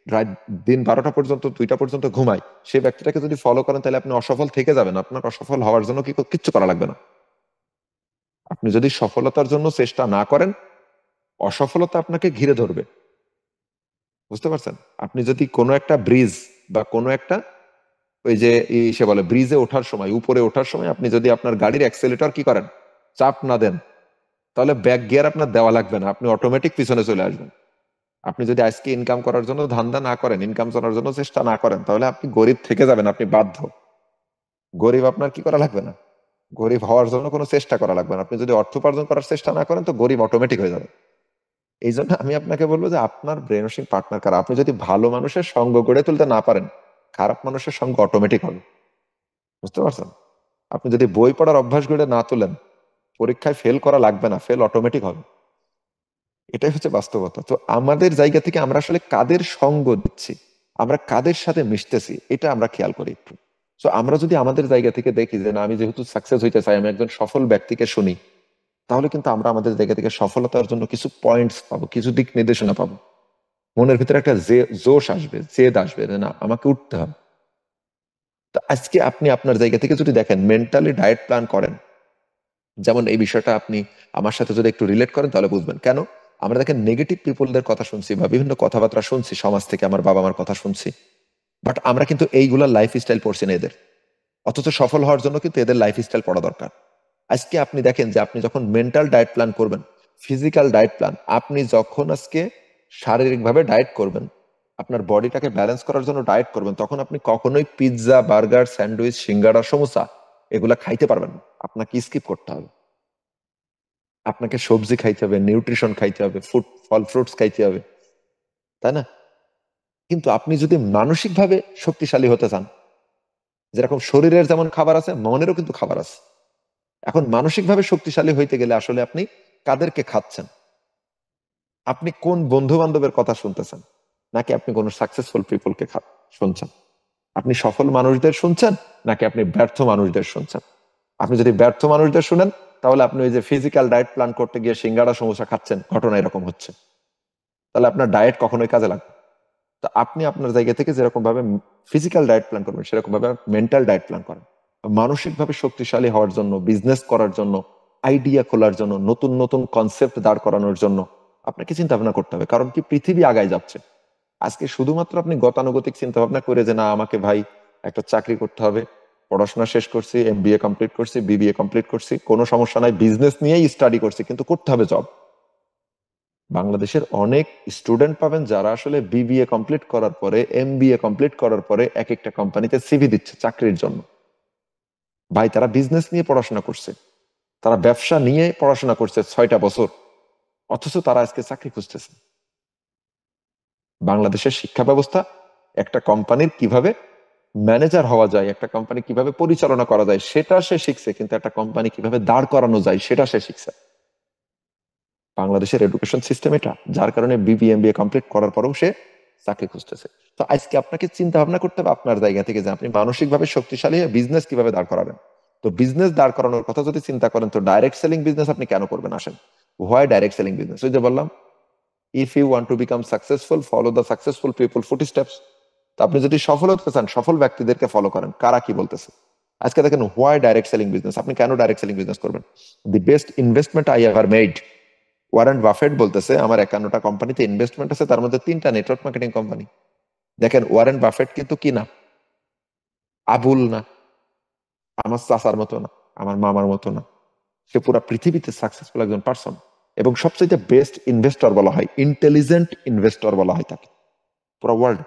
রাত দিন 12টা পর্যন্ত 2টা পর্যন্ত ঘুমায়, সেই ব্যক্তিটাকে যদি ফলো করেন তাহলে আপনি অসফল থেকে যাবেন। আপনার অসফল হওয়ার জন্য কিচ্ছু করা লাগবে না। আপনি যদি সফলতার জন্য চেষ্টা না করেন, অসফলতা আপনাকে ঘিরে ধরবে। বুঝতে পারছেন? আপনি যদি কোনো একটা ব্রিজ বা কোনো একটা, ওই যে সে বলে ব্রিজে ওঠার সময়, উপরে ওঠার সময় আপনি যদি আপনার গাড়ির অ্যাক্সেলেটর কি করেন, চাপ না দেন, তাহলে ব্যাক গিয়ার আপনার দেওয়া লাগবে না, আপনি অটোমেটিক পিছনে চলে আসবেন। আপনি যদি আজকে ইনকাম করার জন্য ধান্দা না করেন, ইনকাম করার জন্য চেষ্টা না করেন, তাহলে আপনি গরিব থেকে যাবেন, আপনি বাধ্য। গরিব আপনার কি করা লাগবে না, গরিব হওয়ার জন্য কোনো চেষ্টা করা লাগবে না। আপনি যদি অর্থ উপার্জন করার চেষ্টা না করেন তো গরিব অটোমেটিক হয়ে যাবে। এই জন্য আমি আপনাকে বলবো যে আপনার ব্রেন ওয়াশিং পার্টনার কারা। আপনি যদি ভালো মানুষের সঙ্গ গড়ে তুলতে না পারেন, খারাপ মানুষের সঙ্গ অটোমেটিক হবে। বুঝতে পারছেন? আপনি যদি বই পড়ার অভ্যাস গড়ে না তোলেন, পরীক্ষায় ফেল করা লাগবে না, ফেল অটোমেটিক হবে। এটাই হচ্ছে বাস্তবতা। তো আমাদের জায়গা থেকে আমরা আসলে কাদের সঙ্গ দিচ্ছি, আমরা কাদের সাথে মিশতেছি, এটা আমরা খেয়াল করি একটু। তো আমরা যদি আমাদের জায়গা থেকে দেখি যে না, আমি যেহেতু সাকসেস হইতে চাই, আমি একজন সফল ব্যক্তিকে শুনি, তাহলে কিন্তু আমরা আমাদের জায়গা থেকে সফলতার জন্য কিছু পয়েন্টস পাবো, কিছু দিক নির্দেশনা পাবো। মনের ভিতরে একটা জোশ আসবে, জেদ আসবে যে না, আমাকে উঠতে হবে। তো আজকে আপনি আপনার জায়গা থেকে যদি দেখেন, মেন্টালি ডায়েট প্ল্যান করেন, যেমন এই বিষয়টা আপনি আমার সাথে যদি একটু রিলেট করেন তাহলে বুঝবেন কেন আমরা দেখেন নেগেটিভ পিপলদের কথা শুনছি বা বিভিন্ন কথাবার্তা শুনছি সমাজ থেকে, আমার বাবা মার কথা শুনছি, বাট আমরা কিন্তু এইগুলা লাইফ স্টাইল পড়ছি না এদের। অথচ সফল হওয়ার জন্য কিন্তু এদের লাইফ স্টাইল পড়া দরকার। আজকে আপনি দেখেন যে আপনি যখন মেন্টাল ডায়েট প্ল্যান করবেন, ফিজিক্যাল ডায়েট প্ল্যান, আপনি যখন আজকে শারীরিকভাবে ডায়েট করবেন, আপনার বডিটাকে ব্যালেন্স করার জন্য ডায়েট করবেন, তখন আপনি কখনোই পিৎজা, বার্গার, স্যান্ডউইচ, সিঙ্গাড়া, সমোসা এগুলা খাইতে পারবেন না। আপনাকে স্কিপ করতে হবে। আপনাকে সবজি খাইতে হবে, নিউট্রিশন খাইতে হবে, ফল ফ্রুটস খাইতে হবে, তাই না? কিন্তু আপনি যদি মানসিকভাবে শক্তিশালী হতে চান, যেরকম শরীরের যেমন খাবার আছে, মনেরও কিন্তু খাবার আছে। এখন মানসিকভাবে শক্তিশালী হইতে গেলে আসলে আপনি কাদেরকে খাচ্ছেন, আপনি কোন বন্ধু বান্ধবের কথা শুনতেছেন, নাকি আপনি কোন সাকসেসফুল পিপলকে শুনছেন? আপনি সফল মানুষদের শুনছেন নাকি আপনি ব্যর্থ মানুষদের শুনছেন? আপনি যদি ব্যর্থ মানুষদের শুনেন, তাহলে আপনি ওই যে ফিজিক্যাল ডায়েট প্ল্যান করতে গিয়ে সিঙ্গাড়া সমোসা খাচ্ছেন, ঘটনা এরকম হচ্ছে। তাহলে আপনার ডায়েট কখনোই কাজে লাগবে। তো আপনি আপনার জায়গা থেকে যেরকম ভাবে ফিজিক্যাল ডায়েট প্ল্যান করবেন, সেরকম ভাবে মেন্টাল ডায়েট প্ল্যান করেন। মানসিকভাবে শক্তিশালী হওয়ার জন্য, বিজনেস করার জন্য, আইডিয়া খোলার জন্য, নতুন নতুন কনসেপ্ট দাঁড় করানোর জন্য আপনাকে চিন্তা ভাবনা করতে হবে। কারণ কি, পৃথিবী আগায় যাচ্ছে। আজকে শুধুমাত্র আপনি গতানুগতিক চিন্তা ভাবনা করে যে না, আমাকে ভাই একটা চাকরি করতে হবে, পড়াশোনা শেষ করছি, এমবিএ কমপ্লিট করছি, বিবিএ কমপ্লিট করছি, কোনো সমস্যা নাই, বিজনেস নিয়েই স্টাডি করছি, কিন্তু করতে হবে জব। বাংলাদেশের অনেক স্টুডেন্ট পাবেন যারা আসলে বিবিএ কমপ্লিট করার পরে, এমবিএ কমপ্লিট করার পরে এক একটা কোম্পানিতে সিভি দিচ্ছে চাকরির জন্য। ভাই, তারা বিজনেস নিয়ে পড়াশোনা করছে, তারা ব্যবসা নিয়ে পড়াশোনা করছে 6টা বছর, অথচ তারা আজকে চাকরি খুঁজতেছে। বাংলাদেশের শিক্ষা ব্যবস্থা একটা কোম্পানির কিভাবে ম্যানেজার হওয়া যায়, একটা কোম্পানি কিভাবে পরিচালনা করা যায় সেটা সে শিখছে, কিন্তু একটা কোম্পানি কিভাবে দাঁড় করানো যায় সেটা সে শিখছে। বাংলাদেশের এডুকেশন সিস্টেম এটা, যার কারণে বিবিএ এমবিএ কমপ্লিট করার পরেও সে চাকরি খুঁজতেছে। তো আজকে আপনাকে চিন্তা ভাবনা করতে হবে আপনার জায়গা থেকে যে আপনি মানসিকভাবে শক্তিশালী হয়ে বিজনেস কিভাবে দাঁড় করাবেন। তো বিজনেস দাঁড় করানোর কথা যদি চিন্তা করেন, তো ডাইরেক্ট সেলিং বিজনেস আপনি কেন করবেন আসেন? Why direct selling business? ওই যে বললাম, if you want to become successful, follow the successful people foot steps. তো আপনি যদি সফল হতে চান, সফল ব্যক্তিদেরকে ফলো করেন, কারা কি বলতেছে। আজকে দেখেন, হোয়াই ডাইরেক্ট সেলিং বিজনেস? আপনি কেন ডাইরেক্ট সেলিং বিজনেস করবেন? The best investment I ever made. Warren Buffett বলতেছে আমার 51টা কোম্পানিতে ইনভেস্টমেন্ট আছে, তার মধ্যে 3টা নেটওয়ার্ক মার্কেটিং কোম্পানি। দেখেন, ওয়ারেন বাফেট কিন্তু কি না, আবুল না, আমার চাচার মতো না, আমার মামার মতো না। সে পুরো পৃথিবীতে সাকসেসফুল একজন পার্সন, এবং সবচেয়ে বেস্ট ইনভেস্টর বলা হয়, ইন্টেলিজেন্ট ইনভেস্টর বলা হয় তাকে পুরো ওয়ার্ল্ড।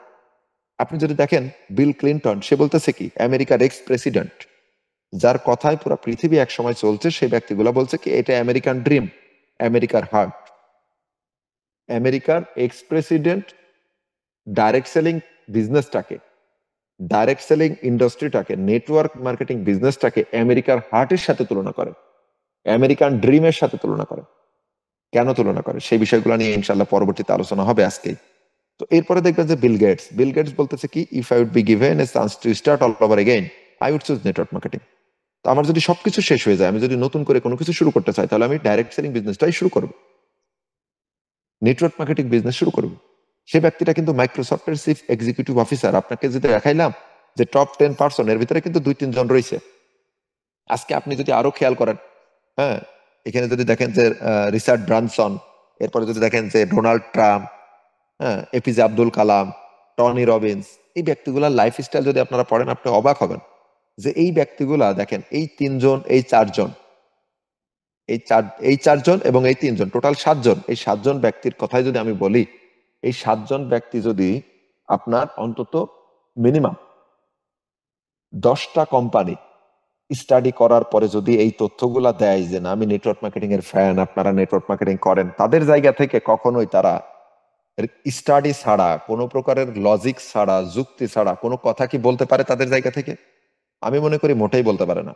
আপনি যদি দেখেন, বিল ক্লিনটন, সে বলতেছে কি, আমেরিকার এক্স প্রেসিডেন্ট, যার কথায় পুরো পৃথিবী একসময় চলছে, সেই ব্যক্তিগুলো বলছে কি এটা আমেরিকান ড্রিম, আমেরিকার হার্ট। আমেরিকার এক্স প্রেসিডেন্ট ডাইরেক্ট সেলিং বিজনেসটাকে, ডাইরেক্ট সেলিং ইন্ডাস্ট্রিটাকে, নেটওয়ার্ক মার্কেটিং বিজনেসটাকে আমেরিকার হার্টের সাথে তুলনা করে, আমেরিকান ড্রিমের সাথে তুলনা করে। কেন তুলনা করে, সেই বিষয়গুলো নিয়ে ইনশাল্লাহ পরবর্তীতে আলোচনা হবে আজকেই। তো এরপরে দেখবেন যে বিল গেটস বলতেছে কি, if I would be given a chance to start all over again I would choose network marketing. তো আমার যদি সবকিছু শেষ হয়ে যায়, আমি যদি নতুন করে কোনো কিছু শুরু করতে চাই, তাহলে আমি ডাইরেক্ট সেলিং বিজনেসটাই শুরু করবো, নেটওয়ার্ক মার্কেটিং বিজনেস শুরু করবো। সে ব্যক্তিটা কিন্তু মাইক্রোসফটের চিফ এক্সিকিউটিভ অফিসার। আপনাকে যদি দেখাইলাম যে টপ 10 পার্সন, এর ভিতরে কিন্তু 2-3 জন রয়েছে। আজকে আপনি যদি আরো খেয়াল করেন, হ্যাঁ, এখানে যদি দেখেন যে রিচার্ড ব্রানসন, এরপরে যদি দেখেন যে ডোনাল্ড ট্রাম্প, হ্যাঁ, APJ Abdul Kalam, Tony Robbins, এই ব্যক্তিগুলার লাইফস্টাইল যদি আপনারা পড়েন, আপনি অবাক হবেন যে এই ব্যক্তিগুলা দেখেন, এই 3 জন, এই চারজন এবং এই 3 জন, টোটাল 7 জন। এই 7 জন ব্যক্তির কথাই যদি আমি বলি, এই 7 জন ব্যক্তি যদি আপনার অন্তত মিনিমাম 10টা কোম্পানি স্টাডি করার পরে যদি এই তথ্যগুলা দেয় যে না আমি নেটওয়ার্ক মার্কেটিং এর ফ্যান, আপনারা নেটওয়ার্ক মার্কেটিং করেন, তাদের জায়গা থেকে কখনোই তারা স্টাডি ছাড়া, কোনো প্রকারের লজিক ছাড়া, যুক্তি ছাড়া কোনো কথা কি বলতে পারে তাদের জায়গা থেকে? আমি মনে করি মোটেই বলতে পারে না।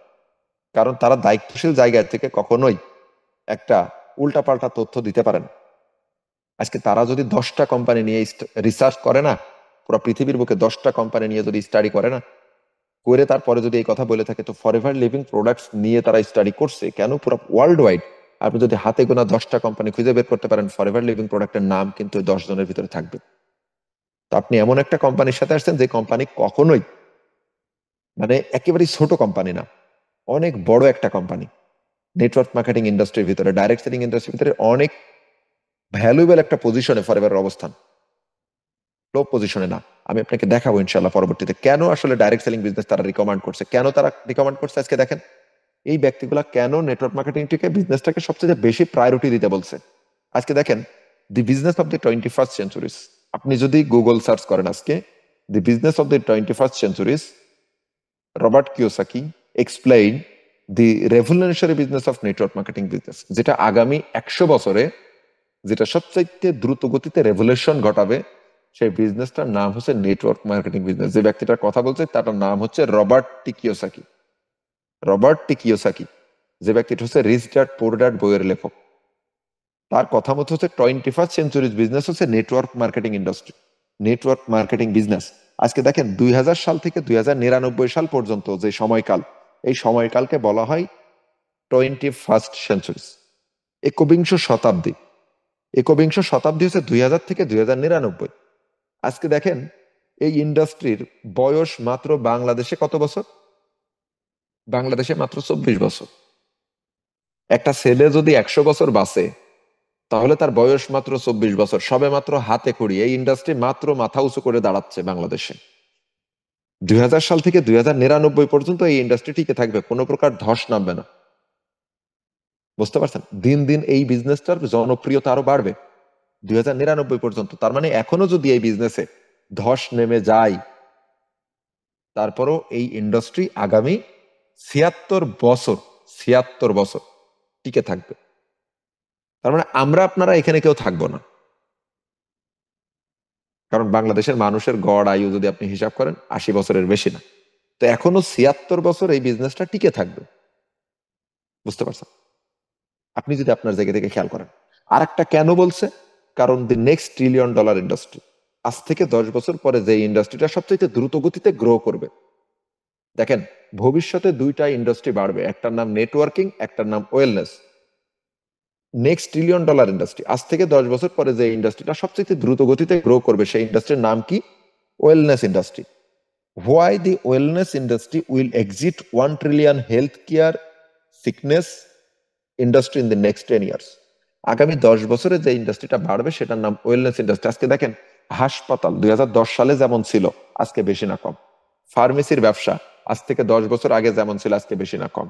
কারণ তারা দায়িত্বশীল জায়গা থেকে কখনোই একটা উল্টাপাল্টা তথ্য দিতে পারে না। আজকে তারা যদি 10টা কোম্পানি নিয়ে রিসার্চ করে না, পুরো পৃথিবীর বুকে 10টা কোম্পানি নিয়ে যদি স্টাডি করে না, করে তারপরে যদি এই কথা বলে থাকে, তো ফরএভার লিভিং প্রোডাক্টস নিয়ে তারা স্টাডি করছে কেন পুরো ওয়ার্ল্ড ওয়াইড? আপনি যদি হাতে গোনা 10টা কোম্পানি খুঁজে বের করতে পারেন, ফরএভার লিভিং প্রোডাক্টের নাম কিন্তু 10 জনের ভিতরে থাকবে। তো আপনি এমন একটা কোম্পানির সাথে আসছেন যে কোম্পানি কখনোই মানে একেবারেই ছোট কোম্পানি না, অনেক বড় একটা কোম্পানি। নেটওয়ার্ক মার্কেটিং ইন্ডাস্ট্রির ভিতরে, ডাইরেক্ট সেলিং ইন্ডাস্ট্রির ভিতরে অনেক ভ্যালুয়েবল একটা পজিশনে ফরএভারের অবস্থান, লো পজিশনে না। আমি আপনাকে দেখাবো ইনশাল্লাহ পরবর্তীতে কেন আসলে ডাইরেক্ট সেলিং বিজনেস তারা রিকমেন্ড করছে, কেন তারা রিকমেন্ড করছে। আজকে দেখেন এই ব্যক্তিগুলা কেন নেটওয়ার্ক মার্কেটিংটিকে, বিজনেসটাকে সবচেয়ে বেশি প্রায়োরিটি দিতে বলছে। আজকে দেখেন, the business of the 21st centuries, আপনি যদি গুগল সার্চ করেন আজকে, the business of the 21st centuries, Robert Kiyosaki explain the revolutionary business of network marketing business, যেটা আগামী 100 বছরে যেটা সবচাইতে দ্রুত গতিতে রেভলিউশন ঘটাবে, সেই বিজনেসটার নাম হচ্ছে নেটওয়ার্ক মার্কেটিং বিজনেস। যে ব্যক্তিটার কথা বলছে তার নাম হচ্ছে রবার্ট টি কিওসাকি। যে ব্যক্তিটা হচ্ছে রিচ ড্যাড পুর ড্যাড বইয়ের লেখক। তার কথা মতো হচ্ছে 21st সেঞ্চুরিজ বিজনেস হচ্ছে network marketing industry, network marketing business. আজকে দেখেন 2000 সাল থেকে 2099 সাল পর্যন্ত যে সময়কাল, এই সময়কালকে বলা হয় 21st সেঞ্চুরিজ, একবিংশ শতাব্দী। একবিংশ শতাব্দী হচ্ছে 2000 থেকে 2099। আজকে দেখেন এই ইন্ডাস্ট্রির বয়স মাত্র বাংলাদেশে কত বছর? বাংলাদেশে মাত্র 24 বছর। একটা ছেলে যদি 100 বছর বাঁচে, তাহলে তার বয়স মাত্র 24 বছর, সবে মাত্র হাতে খড়ি। এই ইন্ডাস্ট্রি মাত্র মাথা উঁচু করে দাঁড়াচ্ছে বাংলাদেশে। 2000 সাল থেকে 2099 পর্যন্ত এই ইন্ডাস্ট্রি টিকে থাকবে, কোনো প্রকার ধস নামবে না। বুঝতে পারছেন? দিন দিন এই বিজনেসটার জনপ্রিয়তা আরো বাড়বে 2099 পর্যন্ত। তার মানে এখনো যদি এই বিজনেসে ধস নেমে যায়, তারপরও এই ইন্ডাস্ট্রি আগামী 76 বছর টিকে থাকবে। তার মানে আমরা আপনারা এখানে কেউ থাকবো না। কারণ বাংলাদেশের মানুষের গড় আয়ু যদি আপনি হিসাব করেন, 80 বছরের বেশি না। তো এখনো 76 বছর এই বিজনেসটা টিকে থাকবে। বুঝতে পারছেন? আপনি যদি আপনার জায়গা থেকে খেয়াল করেন। আর একটা কেন বলছে, কারণ the next trillion dollar industry, আজ থেকে 10 বছর পরে যে ইন্ডাস্ট্রিটা সবচেয়ে দ্রুত গতিতে গ্রো করবে। দেখেন, ভবিষ্যতে 2টা ইন্ডাস্ট্রি বাড়বে, একটার নাম নেটওয়ার্কিং, একটার নাম wellness. Next trillion dollar industry, আজ থেকে 10 বছর পরে যে ইন্ডাস্ট্রিটা সবচেয়ে দ্রুত গতিতে গ্রো করবে, সেই ইন্ডাস্ট্রির নাম কি? Wellness industry. Why the wellness industry will exit 1 trillion health care sickness industry in the next 10 years. আগামী 10 বছরে যে ইন্ডাস্ট্রিটা বাড়বে সেটার নাম ওয়েলনেস ইন্ডাস্ট্রি। আজকে দেখেন, হাসপাতাল 2010 সালে যেমন ছিল, আজকে বেশি না কম। ফার্মেসির ব্যবসা আজ থেকে 10 বছর আগে যেমন ছিল, আজকে বেশি না কম।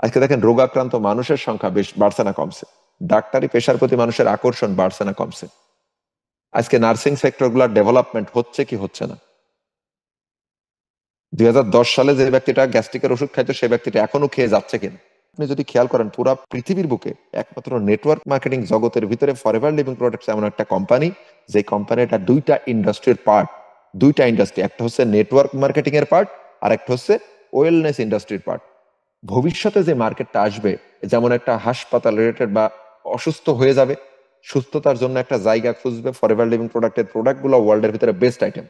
আজকে দেখেন, রোগাক্রান্ত মানুষের সংখ্যা বেশ বাড়ছে না কমছে? ডাক্তারি পেশার প্রতি মানুষের আকর্ষণ বাড়ছে না কমছে? আজকে নার্সিং সেক্টর গুলার ডেভেলপমেন্ট হচ্ছে কি হচ্ছে না? 2010 সালে যে ব্যক্তিটা গ্যাস্ট্রিকের ওষুধ খাইতো, সেই ব্যক্তিটা এখনো খেয়ে যাচ্ছে কিনা? আপনি যদি খেয়াল করেন, পুরো পৃথিবীর বুকে একমাত্র নেটওয়ার্ক মার্কেটিং জগতের ভিতরে ফরএভার লিভিং প্রোডাক্টস এমন একটা কোম্পানি, যে কোম্পানিটা 2টা ইন্ডাস্ট্রির পার্ট। 2টা ইন্ডাস্ট্রি, একটা হচ্ছে নেটওয়ার্ক মার্কেটিং এর পার্ট, আর একটা হচ্ছে ওয়েলনেস ইন্ডাস্ট্রির পার্ট। ভবিষ্যতে যে মার্কেটটা আসবে, যেমন একটা হাসপাতাল রিলেটেড বা অসুস্থ হয়ে যাবে, সুস্থতার জন্য একটা জায়গা খুঁজবে। ফরএভার লিভিং প্রোডাক্টের প্রোডাক্টগুলো ওয়ার্ল্ডের ভিতরে বেস্ট আইটেম,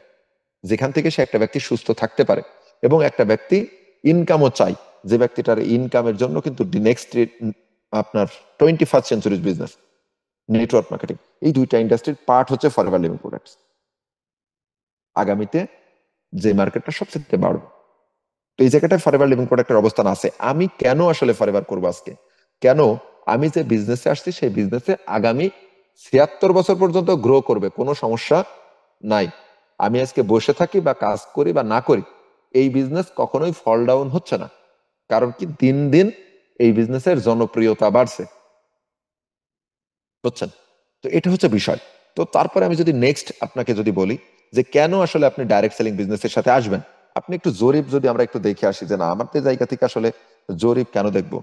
যেখান থেকে সে একটা ব্যক্তি সুস্থ থাকতে পারে এবং একটা ব্যক্তি ইনকামও চাই, যে ব্যক্তিটার ইনকামের জন্য কিন্তু নেক্সট আপনার 21st centuries business, network marketing, এই দুইটা ইন্ডাস্ট্রির পার্ট হচ্ছে ফরএভার লিভিং প্রোডাক্টস। আগামীতে যে মার্কেটটা সবচেয়ে বাড়বে, তো এই জায়গাটায় ফরএভার লিভিং প্রোডাক্টের অবস্থান আছে। আমি কেন আসলে ফরএভার করবো আজকে, কেন আমি যে বিজনেসে আসছি সেই বিজনেসে আগামী 76 বছর পর্যন্ত গ্রো করবে, কোনো সমস্যা নাই। আমি আজকে বসে থাকি বা কাজ করি বা না করি, এই বিজনেস কখনোই ফল ডাউন হচ্ছে না। কারণ কি, দিন দিন এই বিজনেসের জনপ্রিয়তা বাড়ছে, বুঝছেন? তো এটা হচ্ছে বিষয়। তো তারপরে আমি যদি নেক্সট আপনাকে যদি বলি যে কেন আসলে আপনি ডাইরেক্ট সেলিং বিজনেসের সাথে আসবেন, আপনি একটু জরিপ যদি আমরা একটু দেখে আসি যে না আমাদের জায়গা থেকে আসলে জরিপ কেন দেখব।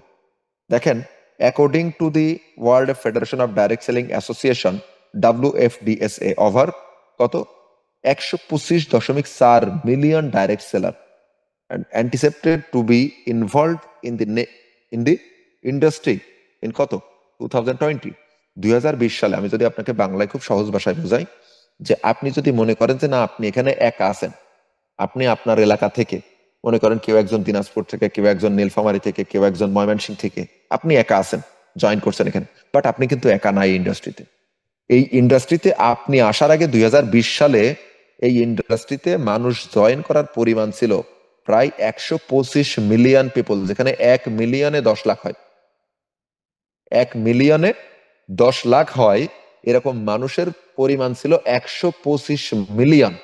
দেখেন, according to the world federation of direct selling association, WFDSA, over কত 125.4 million direct seller and anticipated to be involved in the industry in কত 2020, 2020 সালে। আমি যদি আপনাকে বাংলায় খুব সহজ ভাষায় বোঝাই, যে আপনি যদি মনে করেন যে না আপনি এখানে একা আছেন, আপনি আপনার এলাকা থেকে মনে করেন কেউ একজন দিনাজপুর থেকে, কেউ একজন নীলফামারী থেকে, কেউ একজন ময়মনসিংহ থেকে, আপনি একা আছেন, জয়েন করছেন এখানে, বাট আপনি কিন্তু একা নাই ইন্ডাস্ট্রিতে। এই ইন্ডাস্ট্রিতে আপনি আসার আগে 2020 সালে এই ইন্ডাস্ট্রিতে মানুষ জয়েন করার পরিমাণ ছিল প্রায় 125 মিলিয়ন পিপল, যেখানে 1 মিলিয়নে 10 লাখ হয়। 1 মিলিয়নে 10 লাখ হয়, এরকম মানুষের পরিমাণ ছিল 125 মিলিয়ন।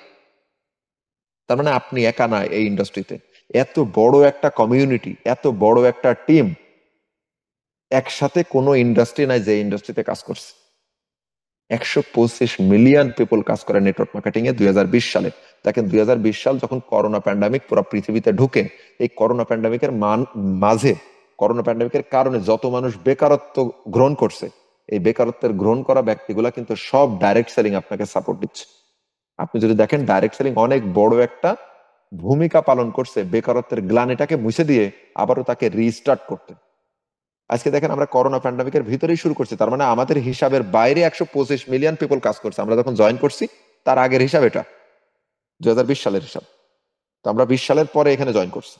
তার মানে আপনি একা না এই ইন্ডাস্ট্রিতে, এত বড় একটা কমিউনিটি, এত বড় একটা টিম, একসাথে কোনো ইন্ডাস্ট্রি নাই যে ইন্ডাস্ট্রিতে কাজ করছে। 125 মিলিয়ন পিপল কাজ করে নেটওয়ার্ক মার্কেটিং এ 2020 সালে। দেখেন 2020 সাল যখন করোনা প্যান্ডামিক পুরো পৃথিবীতে ঢুকে, এই করোনা প্যান্ডামিকের মাঝে, করোনা প্যান্ডামিকের কারণে যত মানুষ বেকারত্ব গ্রহণ করছে, এই বেকারত্বের গ্রহণ করা ব্যক্তিগুলা কিন্তু সব ডাইরেক্ট সেলিং আপনাকে সাপোর্ট দিচ্ছে। আপনি যদি দেখেন ডাইরেক্ট সেলিং অনেক বড় একটা ভূমিকা পালন করছে বেকারত্বের গ্লানিটাকে মুছে দিয়ে আবারও তাকে রিস্টার্ট করতে। আজকে দেখেন আমরা করোনা প্যান্ডামিকের ভিতরেই শুরু করছি, তার মানে আমাদের হিসাবের বাইরে 125 মিলিয়ন পিপল কাজ করছে আমরা যখন জয়েন করছি, তার আগের হিসাব এটা 2020 সালের হিসাব। তো আমরা 20 সালের পরে এখানে জয়েন করছি,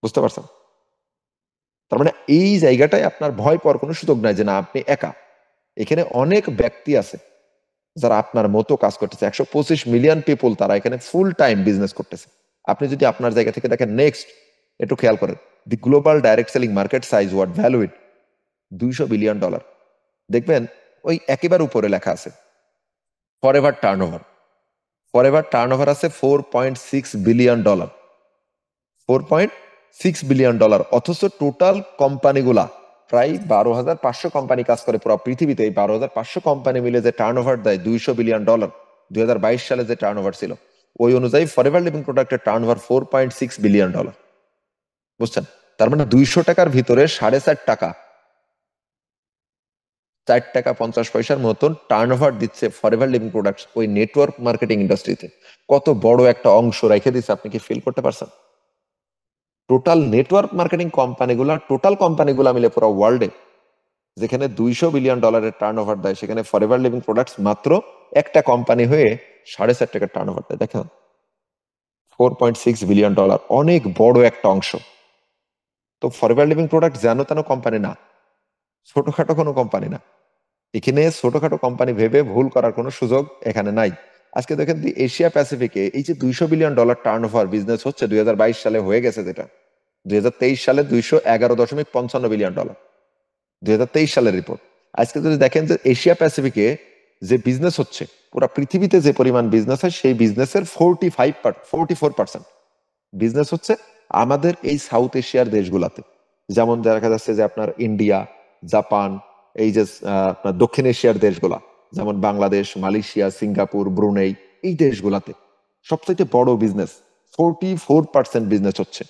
বুঝতে পারছেন? তার মানে এই জায়গাটায় আপনার ভয় পাওয়ার কোনো সুযোগ নাই যে না আপনি একা, এখানে অনেক ব্যক্তি আছে যারা আপনার মতো কাজ করতেছে। 125 মিলিয়ন পিপল তারা এখানে ফুল টাইম বিজনেস করতেছে। আপনি যদি আপনার জায়গা থেকে দেখেন, নেক্সট একটু খেয়াল করেন, the global direct selling market size what valued $200 billion. দেখবেন ওই একেবারে উপরে লেখা আছে ফরএভার টার্নওভার। ফরএভার টার্নওভার আছে $4.6 বিলিয়ন, $4.6 বিলিয়ন। অথচ টোটাল কোম্পানিগুলা প্রায় 12,500 কোম্পানি কাজ করে পুরো পৃথিবীতে। এই 12,500 কোম্পানি মিলে যে টার্নওভার দেয় $200 বিলিয়ন, 2022 সালে যে টার্নওভার ছিল, ওই অনুযায়ী ফরএভার লিভিং প্রোডাক্টের টার্নওভার $4.6 বিলিয়ন। বুঝছেন? তার মানে 200 টাকার ভিতরে 4.5 টাকা, 4 টাকা 50 পয়সার মতন টার্নওভার দিচ্ছে ফরএভার লিভিং প্রোডাক্টস ওই নেটওয়ার্ক মার্কেটিং ইন্ডাস্ট্রিতে। কত বড় একটা অংশ রেখে দিচ্ছে, আপনি কি ফিল করতে পারছেন? টোটাল নেটওয়ার্ক মার্কেটিং কোম্পানিগুলা, টোটাল কোম্পানিগুলা মিলে পুরো ওয়ার্ল্ডে যেখানে $200 বিলিয়ন টার্নওভার দেয়, সেখানে ফরএভার লিভিং প্রোডাক্টস মাত্র একটা কোম্পানি হয়ে 4.5 টাকার টার্নওভার দেয়। দেখেন, $4.6 বিলিয়ন, অনেক বড় একটা অংশ। তো ফরএভার লিভিং প্রোডাক্ট যেন তেন কোম্পানি না, ছোটখাটো কোনো কোম্পানি না। এখানে ছোটখাটো কোম্পানি ভেবে ভুল করার কোনো সুযোগ এখানে নাই। আজকে দেখেন এশিয়া প্যাসিফিকে এই যে $200 বিলিয়ন টার্নওভার বিজনেস হচ্ছে 2022 সালে হয়ে গেছে, যেটা 2023 সালে $211.55 বিলিয়ন, 2023 সালের রিপোর্ট। আজকে যদি দেখেন যে এশিয়া প্যাসিফিকে যে বিজনেস হচ্ছে, পুরো পৃথিবীতে যে পরিমাণ বিজনেস হয় সেই বিজনেসের 44% বিজনেস হচ্ছে আমাদের এই সাউথ এশিয়ার দেশগুলাতে। যেমন দেখা যাচ্ছে যে আপনার ইন্ডিয়া, জাপান, এই যে আপনার দক্ষিণ এশিয়ার দেশগুলা, যেমন বাংলাদেশ, মালয়েশিয়া, সিঙ্গাপুর, ব্রুনেই, এই দেশগুলাতে সবচেয়ে বড় বিজনেস 44% বিজনেস হচ্ছে।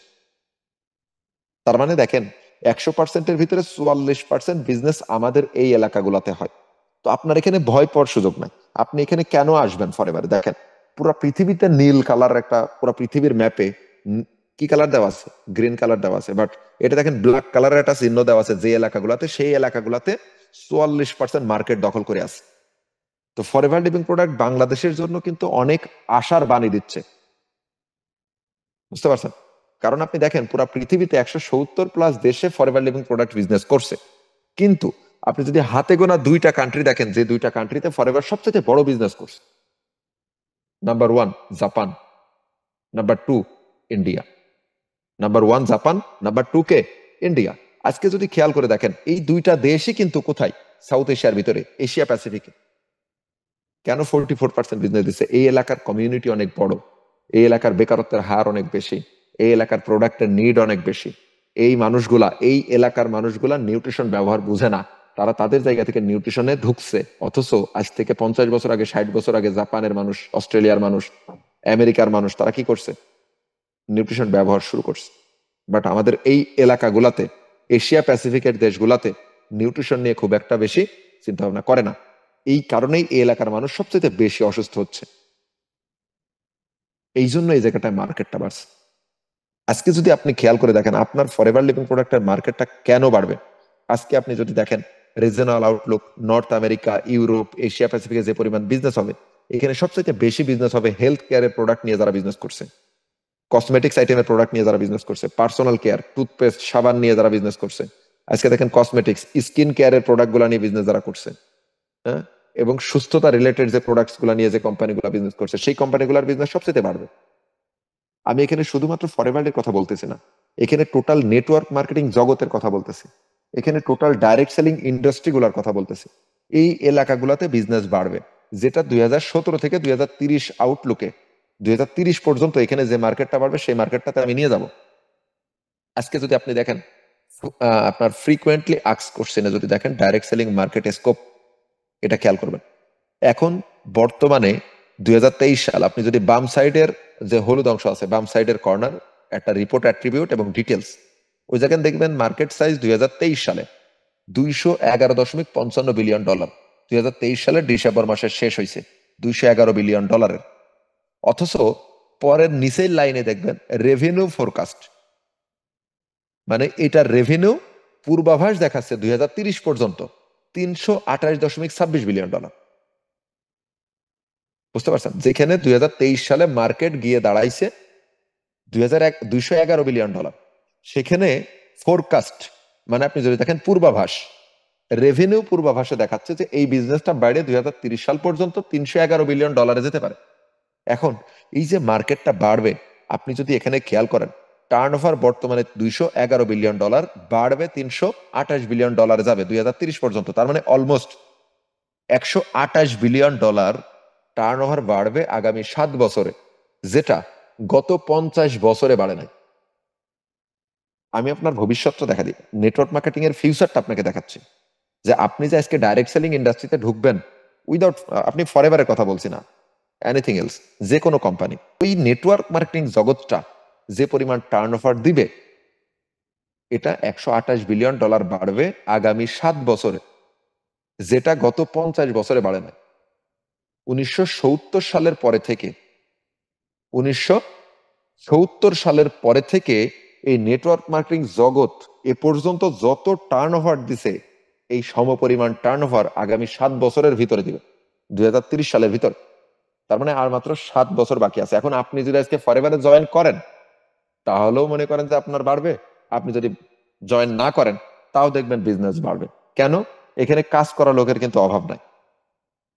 তার মানে দেখেন 100%-এর ভিতরে 44% বিজনেস আমাদের এই এলাকাগুলাতে হয়। তো আপনার এখানে ভয় পাওয়ার সুযোগ নাই। আপনি এখানে কেন আসবেন ফরএভার? দেখেন পুরো পৃথিবীতে নীল কালার একটা, পুরো পৃথিবীর ম্যাপে কি কালার দেওয়া আছে? গ্রিন কালার দেওয়া আছে, বাট এটা দেখেন ব্ল্যাক কালারের একটা চিহ্ন দেওয়া আছে যে এলাকাগুলোতে, সেই এলাকাগুলোতে 44% মার্কেট দখল করে আছে। তো ফরএভার লিভিং প্রোডাক্ট বাংলাদেশের জন্য কিন্তু অনেক আশার বাণী দিচ্ছে, বুঝতে পারছেন? কারণ আপনি দেখেন পুরো পৃথিবীতে 170+ দেশে ফরএভার লিভিং প্রোডাক্ট বিজনেস করছে, কিন্তু আপনি যদি হাতে গোনা 2টা কান্ট্রি দেখেন, যে 2টা কান্ট্রিতে ফরএভার সবচেয়ে বড় বিজনেস করছে, number 1 Japan, number 2 India. Number 1 Japan, number 2 কে? ইন্ডিয়া। আজকে যদি খেয়াল করে দেখেন এই 2টা দেশই কিন্তু কোথায়? সাউথ এশিয়ার ভিতরে, এশিয়া প্যাসিফিকে। কেন 44% বিজনেস দিচ্ছে? এই এলাকার কমিউনিটি অনেক বড়, এই এলাকার বেকারত্বের হার অনেক বেশি, এই এলাকার প্রোডাক্টের নিড অনেক বেশি। এই মানুষগুলা, এই এলাকার মানুষগুলা নিউট্রিশন ব্যবহার বুঝে না, তারা তাদের জায়গা থেকে নিউট্রিশনে ঢুকছে। অথচ আজ থেকে 50 বছর আগে, 60 বছর আগে জাপানের মানুষ, অস্ট্রেলিয়ার মানুষ, আমেরিকার মানুষ, তারা কি করছে? নিউট্রিশন ব্যবহার শুরু করছে। বাট আমাদের এই এলাকাগুলাতে, এশিয়া প্যাসিফিকের দেশগুলাতে নিউট্রিশন নিয়ে খুব একটা বেশি চিন্তা ভাবনা করে না। এই কারণেই এই এলাকার মানুষ সবচেয়ে বেশি অসুস্থ হচ্ছে। এই জন্য এই জায়গাটায় মার্কেটটা বাড়ছে। আজকে যদি আপনি খেয়াল করে দেখেন আপনার ফরএভার লিভিং প্রোডাক্টের মার্কেটটা কেন বাড়বে, আজকে আপনি যদি দেখেন regional outlook, north America, Europe, Asia প্যাসিফিকে যে পরিমাণ বিজনেস হবে, এখানে সবচেয়ে বেশি বিজনেস হবে হেলথ কেয়ারের প্রোডাক্ট নিয়ে যারা বিজনেস করছে, কসমেটিক্স আইটেমের প্রোডাক্ট নিয়ে যারা বিজনেস করছে, পার্সোনাল কেয়ার, টুথপেস্ট, সাবান নিয়ে যারা বিজনেস করছে। আজকে দেখেন কসমেটিক্স, স্কিন কেয়ারের প্রোডাক্ট গুলা নিয়ে বিজনেস যারা করছে, হ্যাঁ, এবং সুস্থতা রিলেটেড যে প্রোডাক্টস গুলা নিয়ে যে কোম্পানিগুলো বিজনেস করছে, সেই কোম্পানিগুলোর বিজনেস সবচেয়ে বাড়বে। আমি এখানে শুধুমাত্র ফরএভারের কথা বলতেছি না, এখানে টোটাল নেটওয়ার্ক মার্কেটিং জগতের কথা বলতেছি, এখানে টোটাল ডাইরেক্ট সেলিং ইন্ডাস্ট্রি গুলার কথা বলতেছি। এই এলাকাগুলোতে বিজনেস বাড়বে, যেটা 2017 থেকে 2030 আউটলুকে, 2030 পর্যন্ত এখানে যে মার্কেটটা বাড়বে সেই মার্কেটটাতে আমি নিয়ে যাব। আজকে যদি আপনি দেখেন আপনার ফ্রিকোয়েন্টলি আস্ক কোশ্চেনে যদি দেখেন ডাইরেক্ট সেলিং মার্কেট স্কোপ, এটা খেয়াল করবেন। এখন বর্তমানে 2023 সাল, আপনি যদি বাম সাইডের যে হলুদ অংশ আছে, বাম সাইডের কর্নার, একটা রিপোর্ট অ্যাট্রিবিউট এবং ডিটেলস, ওই জায়গায় দেখবেন মার্কেট সাইজ 2023 সালে $211.55 বিলিয়ন। 2023 সালের ডিসেম্বর মাসে শেষ হয়েছে $211 বিলিয়ন। অথচ পরের নিচের লাইনে দেখবেন রেভিনিউ ফোরকাস্ট, মানে এটার রেভিনিউ পূর্বাভাস দেখাচ্ছে 2030 পর্যন্ত $328.26 বিলিয়ন। বুঝতে পারছেন? যেখানে 2023 সালে মার্কেট গিয়ে দাঁড়াইছে $211 বিলিয়ন, সেখানে ফোরকাস্ট, মানে আপনি যদি দেখেন পূর্বাভাস, রেভিনিউ পূর্বাভাসে দেখাচ্ছে যে এই বিজনেসটা বাইরে 2030 সাল পর্যন্ত $311 বিলিয়ন যেতে পারে। এখন এই যে মার্কেটটা বাড়বে, আপনি যদি এখানে খেয়াল করেন, টার্ন ওভার বর্তমানে $211 বিলিয়ন, বাড়বে $328 বিলিয়ন যাবে 2030 পর্যন্ত। তার মানে অলমোস্ট $128 বিলিয়ন টার্ন ওভার বাড়বে আগামী 7 বছরে, যেটা গত 50 বছরে বাড়ে নাই। আমি আপনার ভবিষ্যৎটা দেখা দিই, নেটওয়ার্ক মার্কেটিং এর ফিউচারটা আপনাকে দেখাচ্ছি, যে আপনি যে আজকে ডাইরেক্ট সেলিং ইন্ডাস্ট্রিতে ঢুকবেন উইদাউট, আপনি ফরএভারের কথা বলছি না, এনিথিং এলস, যে কোনো কোম্পানি, ওই নেটওয়ার্ক মার্কেটিং জগৎটা যে পরিমাণ টার্ন ওভার দিবে, এটা $128 বিলিয়ন বাড়বে আগামী 7 বছরে, যেটা গত 50 বছরে বাড়ে না। 1970 সালের পরে থেকে, 1970 সালের পরে থেকে এই নেটওয়ার্ক মার্কেটিং জগৎ এ পর্যন্ত যত টার্ন ওভার দিছে, এই সমপরিমাণ টার্ন ওভার আগামী 7 বছরের ভিতরে দিবে, 2030 সালের ভিতর। তার মানে আর মাত্র 7 বছর বাকি আছে। এখন আপনি যদি আজকে ফরএভারে জয়েন করেন, তাহলেও মনে করেন যে আপনার বাড়বে। আপনি যদি জয়েন না করেন, তাও দেখবেন বিজনেস বাড়বে। কেন? এখানে কাজ করা লোকের কিন্তু অভাব নাই,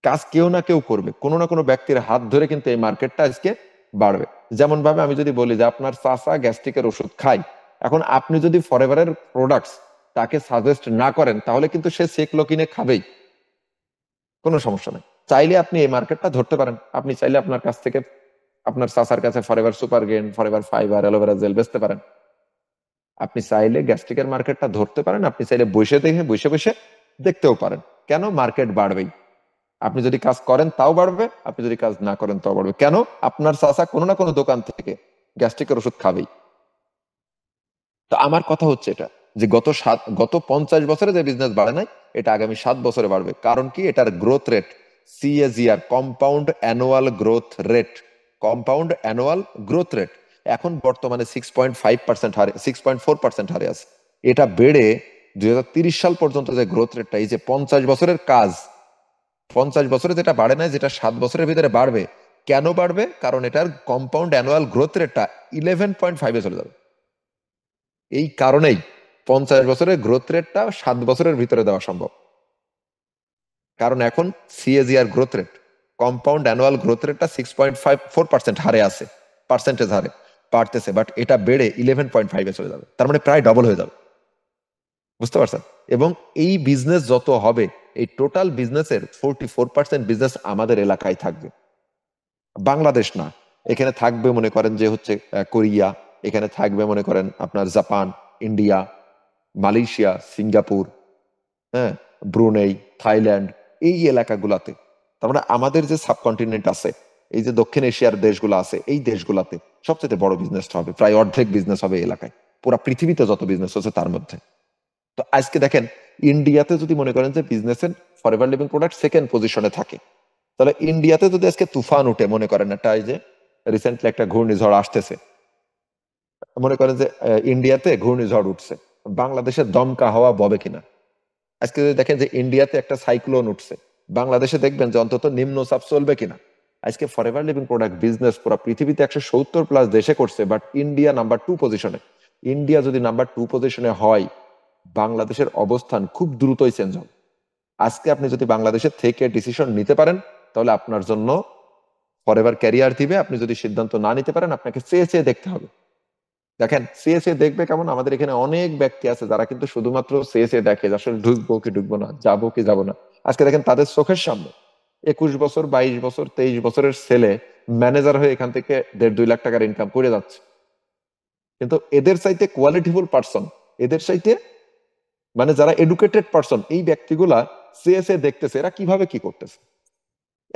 কাজ কেউ না কেউ করবে, কোনো না কোনো ব্যক্তির হাত ধরে কিন্তু এই মার্কেটটা আজকে বাড়বে। যেমন ভাবে আমি যদি বলি যে আপনার চাচা গ্যাস্ট্রিকের ওষুধ খায়, এখন আপনি যদি ফরএভারের প্রোডাক্টস তাকে সাজেস্ট না করেন, তাহলে কিন্তু সে সেকলো কিনে খাবেই, কোনো সমস্যা নেই। চাইলে আপনি এই মার্কেটটা ধরতে পারেন, আপনি চাইলে আপনার কাছ থেকে, আপনার চাচার কাছে forever super gain, forever fibre, aloe vera gel বেচতে পারেন। আপনি চাইলে গ্যাস্ট্রিকের মার্কেটটা ধরতে পারেন, আপনি চাইলে বসে দেখে বসে বসে দেখতেও পারেন। কেন? মার্কেট বাড়বেই। আপনি যদি কাজ করেন তাও বাড়বে, আপনি যদি কাজ না করেন তাও বাড়বে। কেন? আপনার চাচা কোনো না কোনো দোকান থেকে গ্যাস্ট্রিকের ওষুধ খাবেই। তো আমার কথা হচ্ছে এটা, যে গত 50 বছরে যে বিজনেস বাড়ে নাই, এটা আগামী 7 বছরে বাড়বে। কারণ কি? এটার growth rate CAGR, compound annual growth rate, compound annual growth rate এখন বর্তমানে 6.5% হারে, 6.4% হারে আছে। এটা বেড়ে 2030 সাল পর্যন্ত যে গ্রোথ রেটটা, এই যে 50 বছরের কাজ, 50 বছরে যেটা বাড়ে না, যেটা 7 বছরের ভিতরে বাড়বে। কেন বাড়বে? কারণ এটার কম্পাউন্ড অ্যানুয়াল গ্রোথ রেটটা 11.5-এ চলে যাবে। এই কারণেই 50 বছরের গ্রোথ রেটটা 7 বছরের ভিতরে দেওয়া সম্ভব। কারণ এখন CAGR growth rate, compound annual growth রেটটা 6.54% হারে আছে, পার্সেন্টেজ হারে বাড়তেছে, বাট এটা বেড়ে 11.5-এ চলে যাবে। তার মানে প্রায় ডবল হয়ে যাবে। বুঝতে পারছেন? এবং এই বিজনেস যত হবে, এই টোটাল বিজনেসের 44% বিজনেস আমাদের এলাকায় থাকবে, বাংলাদেশ না। এখানে থাকবে মনে করেন যে হচ্ছে কোরিয়া, এখানে থাকবে মনে করেন আপনার জাপান, ইন্ডিয়া, মালয়েশিয়া, সিঙ্গাপুর, হ্যাঁ, ব্রুনেই, থাইল্যান্ড, এই এলাকাগুলাতে। তার মানে আমাদের যে সাবকন্টিনেন্ট আছে, এই যে দক্ষিণ এশিয়ার দেশগুলো আছে, এই দেশগুলাতে সবচেয়ে বড় বিজনেসটা হবে, প্রায় অর্ধেক বিজনেস হবে এই এলাকায়, পুরো পৃথিবীতে যত বিজনেস হচ্ছে তার মধ্যে। তো আজকে দেখেন, ইন্ডিয়াতে যদি মনে করেন যে বিজনেসের ফরএভার লিভিং প্রোডাক্ট সেকেন্ড পজিশনে থাকে, তাহলে ইন্ডিয়াতে যদি আজকে তুফান উঠে, মনে করেন একটা, এই যে রিসেন্টলি একটা ঘূর্ণিঝড় আসতেছে, মনে করেন যে ইন্ডিয়াতে ঘূর্ণিঝড় উঠছে, বাংলাদেশের দমকা হাওয়া ববে কিনা? আজকে যদি দেখেন যে ইন্ডিয়াতে একটা সাইক্লোন উঠছে, বাংলাদেশে দেখবেন যে অন্তত নিম্নচাপ চলবে কিনা? আজকে ফরএভার লিভিং প্রোডাক্ট বিজনেস পুরো পৃথিবীতে 170+ দেশে করছে, বাট ইন্ডিয়া নাম্বার 2 পজিশনে। ইন্ডিয়া যদি নাম্বার 2 পজিশনে হয়, বাংলাদেশের অবস্থান খুব দ্রুতই চেঞ্জ হবে। আজকে আপনি যদি বাংলাদেশের থেকে ডিসিশন নিতে পারেন, তাহলে আপনার জন্য ফরএভার ক্যারিয়ার দিবে। আপনি যদি সিদ্ধান্ত না নিতে পারেন, আপনাকে চেয়ে চেয়ে দেখতে হবে। দেখেন, সিএসএ দেখবে কেমন? আমাদের এখানে অনেক ব্যক্তি আছে যারা কিন্তু শুধুমাত্র সিএসএ দেখে যে আসলে ঢুকবো কি ঢুকবো না, যাবো কি যাবো না। আজকে দেখেন তাদের চোখের সামনে 21 বছর, 22 বছর, 23 বছরের ছেলে ম্যানেজার হয়ে এখান থেকে 1.5-2 লাখ টাকার ইনকাম করে যাচ্ছে। কিন্তু এদের চাইতে কোয়ালিটিফুল পার্সন, এদের চাইতে মানে যারা এডুকেটেড পার্সন, এই ব্যক্তিগুলা সিএসএ দেখতেছে এরা কিভাবে কি করতেছে,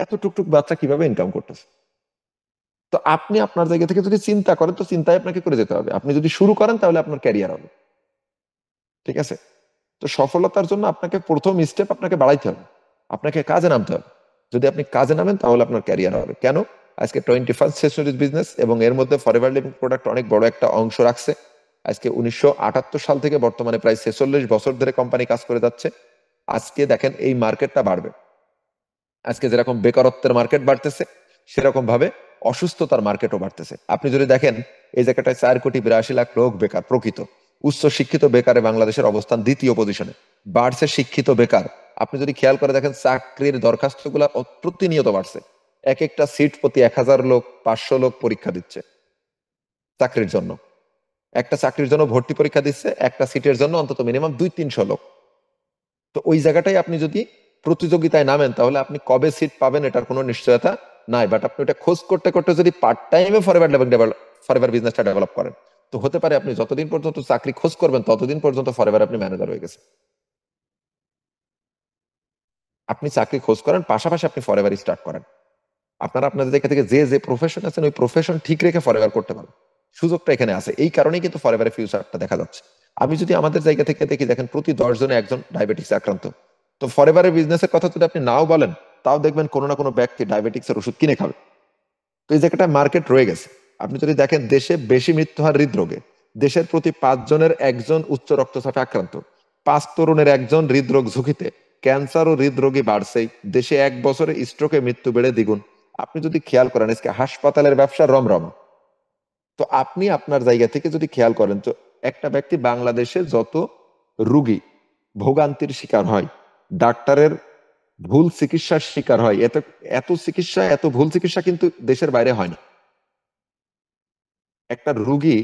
এত টুকটুক বাচ্চা কিভাবে ইনকাম করতেছে। তো আপনি আপনার জায়গা থেকে যদি চিন্তা করেন, তো চিন্তায় আপনাকে করে যেতে হবে। আপনি যদি শুরু করেন তাহলে আপনার ক্যারিয়ার হবে। ঠিক আছে? তো সফলতার জন্য আপনাকে প্রথম স্টেপ আপনাকে বাড়াইতে হবে, আপনাকে কাজে নামতে হবে। যদি আপনি কাজে নামেন তাহলে আপনার ক্যারিয়ার হবে। কেন? আজকে 21st সেঞ্চুরিজ বিজনেস, এবং এর মধ্যে ফরএভার লিভিং প্রোডাক্ট অনেক বড় একটা অংশ রাখছে। আজকে 1978 সাল থেকে বর্তমানে প্রায় 46 বছর ধরে কোম্পানি কাজ করে যাচ্ছে। আজকে দেখেন এই মার্কেটটা বাড়বে। আজকে যেরকম বেকারত্বের মার্কেট বাড়তেছে, সেরকম ভাবে অসুস্থতার মার্কেটও বাড়তেছে। আপনি যদি দেখেন, এই জায়গাটায় 4,82,00,000 লোক বেকার, প্রকৃত উচ্চ শিক্ষিত বেকারে বাংলাদেশের অবস্থান 2য় পজিশনে। বাড়ছে শিক্ষিত বেকার। আপনি যদি খেয়াল করে দেখেন, চাকরির দরখাস্ত গুলা প্রতিনিয়ত বাড়ছে। এক একটা সিট প্রতি 1000 লোক, 500 লোক পরীক্ষা দিচ্ছে চাকরির জন্য। একটা চাকরির জন্য ভর্তি পরীক্ষা দিচ্ছে, একটা সিটের জন্য অন্তত মিনিমাম 200-300 লোক। তো ওই জায়গাটাই আপনি যদি প্রতিযোগিতায় নামেন, তাহলে আপনি কবে সিট পাবেন এটার কোনো নিশ্চয়তা নাই। বাট আপনি ওটা খোঁজ করতে করতে যদি পার্ট টাইমে ফরএভার বিজনেসটা ডেভেলপ করেন, তো হতে পারে আপনি যতদিন পর্যন্ত চাকরি খোঁজ করবেন, ততদিন পর্যন্ত ফরএভার আপনি ম্যানেজার হয়ে গেছেন। আপনি চাকরি খোঁজ করেন, পাশাপাশি আপনি ফরএভার স্টার্ট করেন। আপনারা আপনাদের জায়গা থেকে যে যে প্রফেশন আছেন, ওই প্রফেশন ঠিক রেখে ফরএভার করতে পারেন। সুযোগটা এখানে আছে, এই কারণেই কিন্তু ফরএভারের ফিউচারটা দেখা যাচ্ছে। আমি যদি আমাদের জায়গা থেকে দেখি, দেখেন প্রতি 10 জনে একজন ডায়াবেটিস আক্রান্ত। তো ফরএভারের বিজনেসের কথা যদি আপনি নাও বলেন, তাও দেখবেন কোনো না কোনো ব্যক্তি ডায়াবেটিক্স এর ওষুধ কিনে খাবে। তো এই জায়গাটা মার্কেট রয়ে গেছে। আপনি যদি দেখেন, দেশে বেশি মৃত্যু হয় হৃদরোগে। দেশের প্রতি 5 জনের একজন উচ্চ রক্তচাপে আক্রান্ত, 5 তরুণের একজন হৃদরোগ ঝুঁকিতে। ক্যান্সার ও হৃদরোগী বাড়ছেই। দেশে 1 বছরে স্ট্রোকে মৃত্যু বেড়ে দ্বিগুণ। আপনি যদি খেয়াল করেন, আজকে হাসপাতালের ব্যবসা রমরমা। তো আপনি আপনার জায়গা থেকে যদি খেয়াল করেন, তো একটা ব্যক্তি বাংলাদেশে যত রুগী ভোগান্তির শিকার হয়, ডাক্তারের ভুল চিকিৎসার শিকার হয়, এত এত চিকিৎসা, এত ভুল চিকিৎসা কিন্তু দেশের বাইরে হয় না। একটা রুগী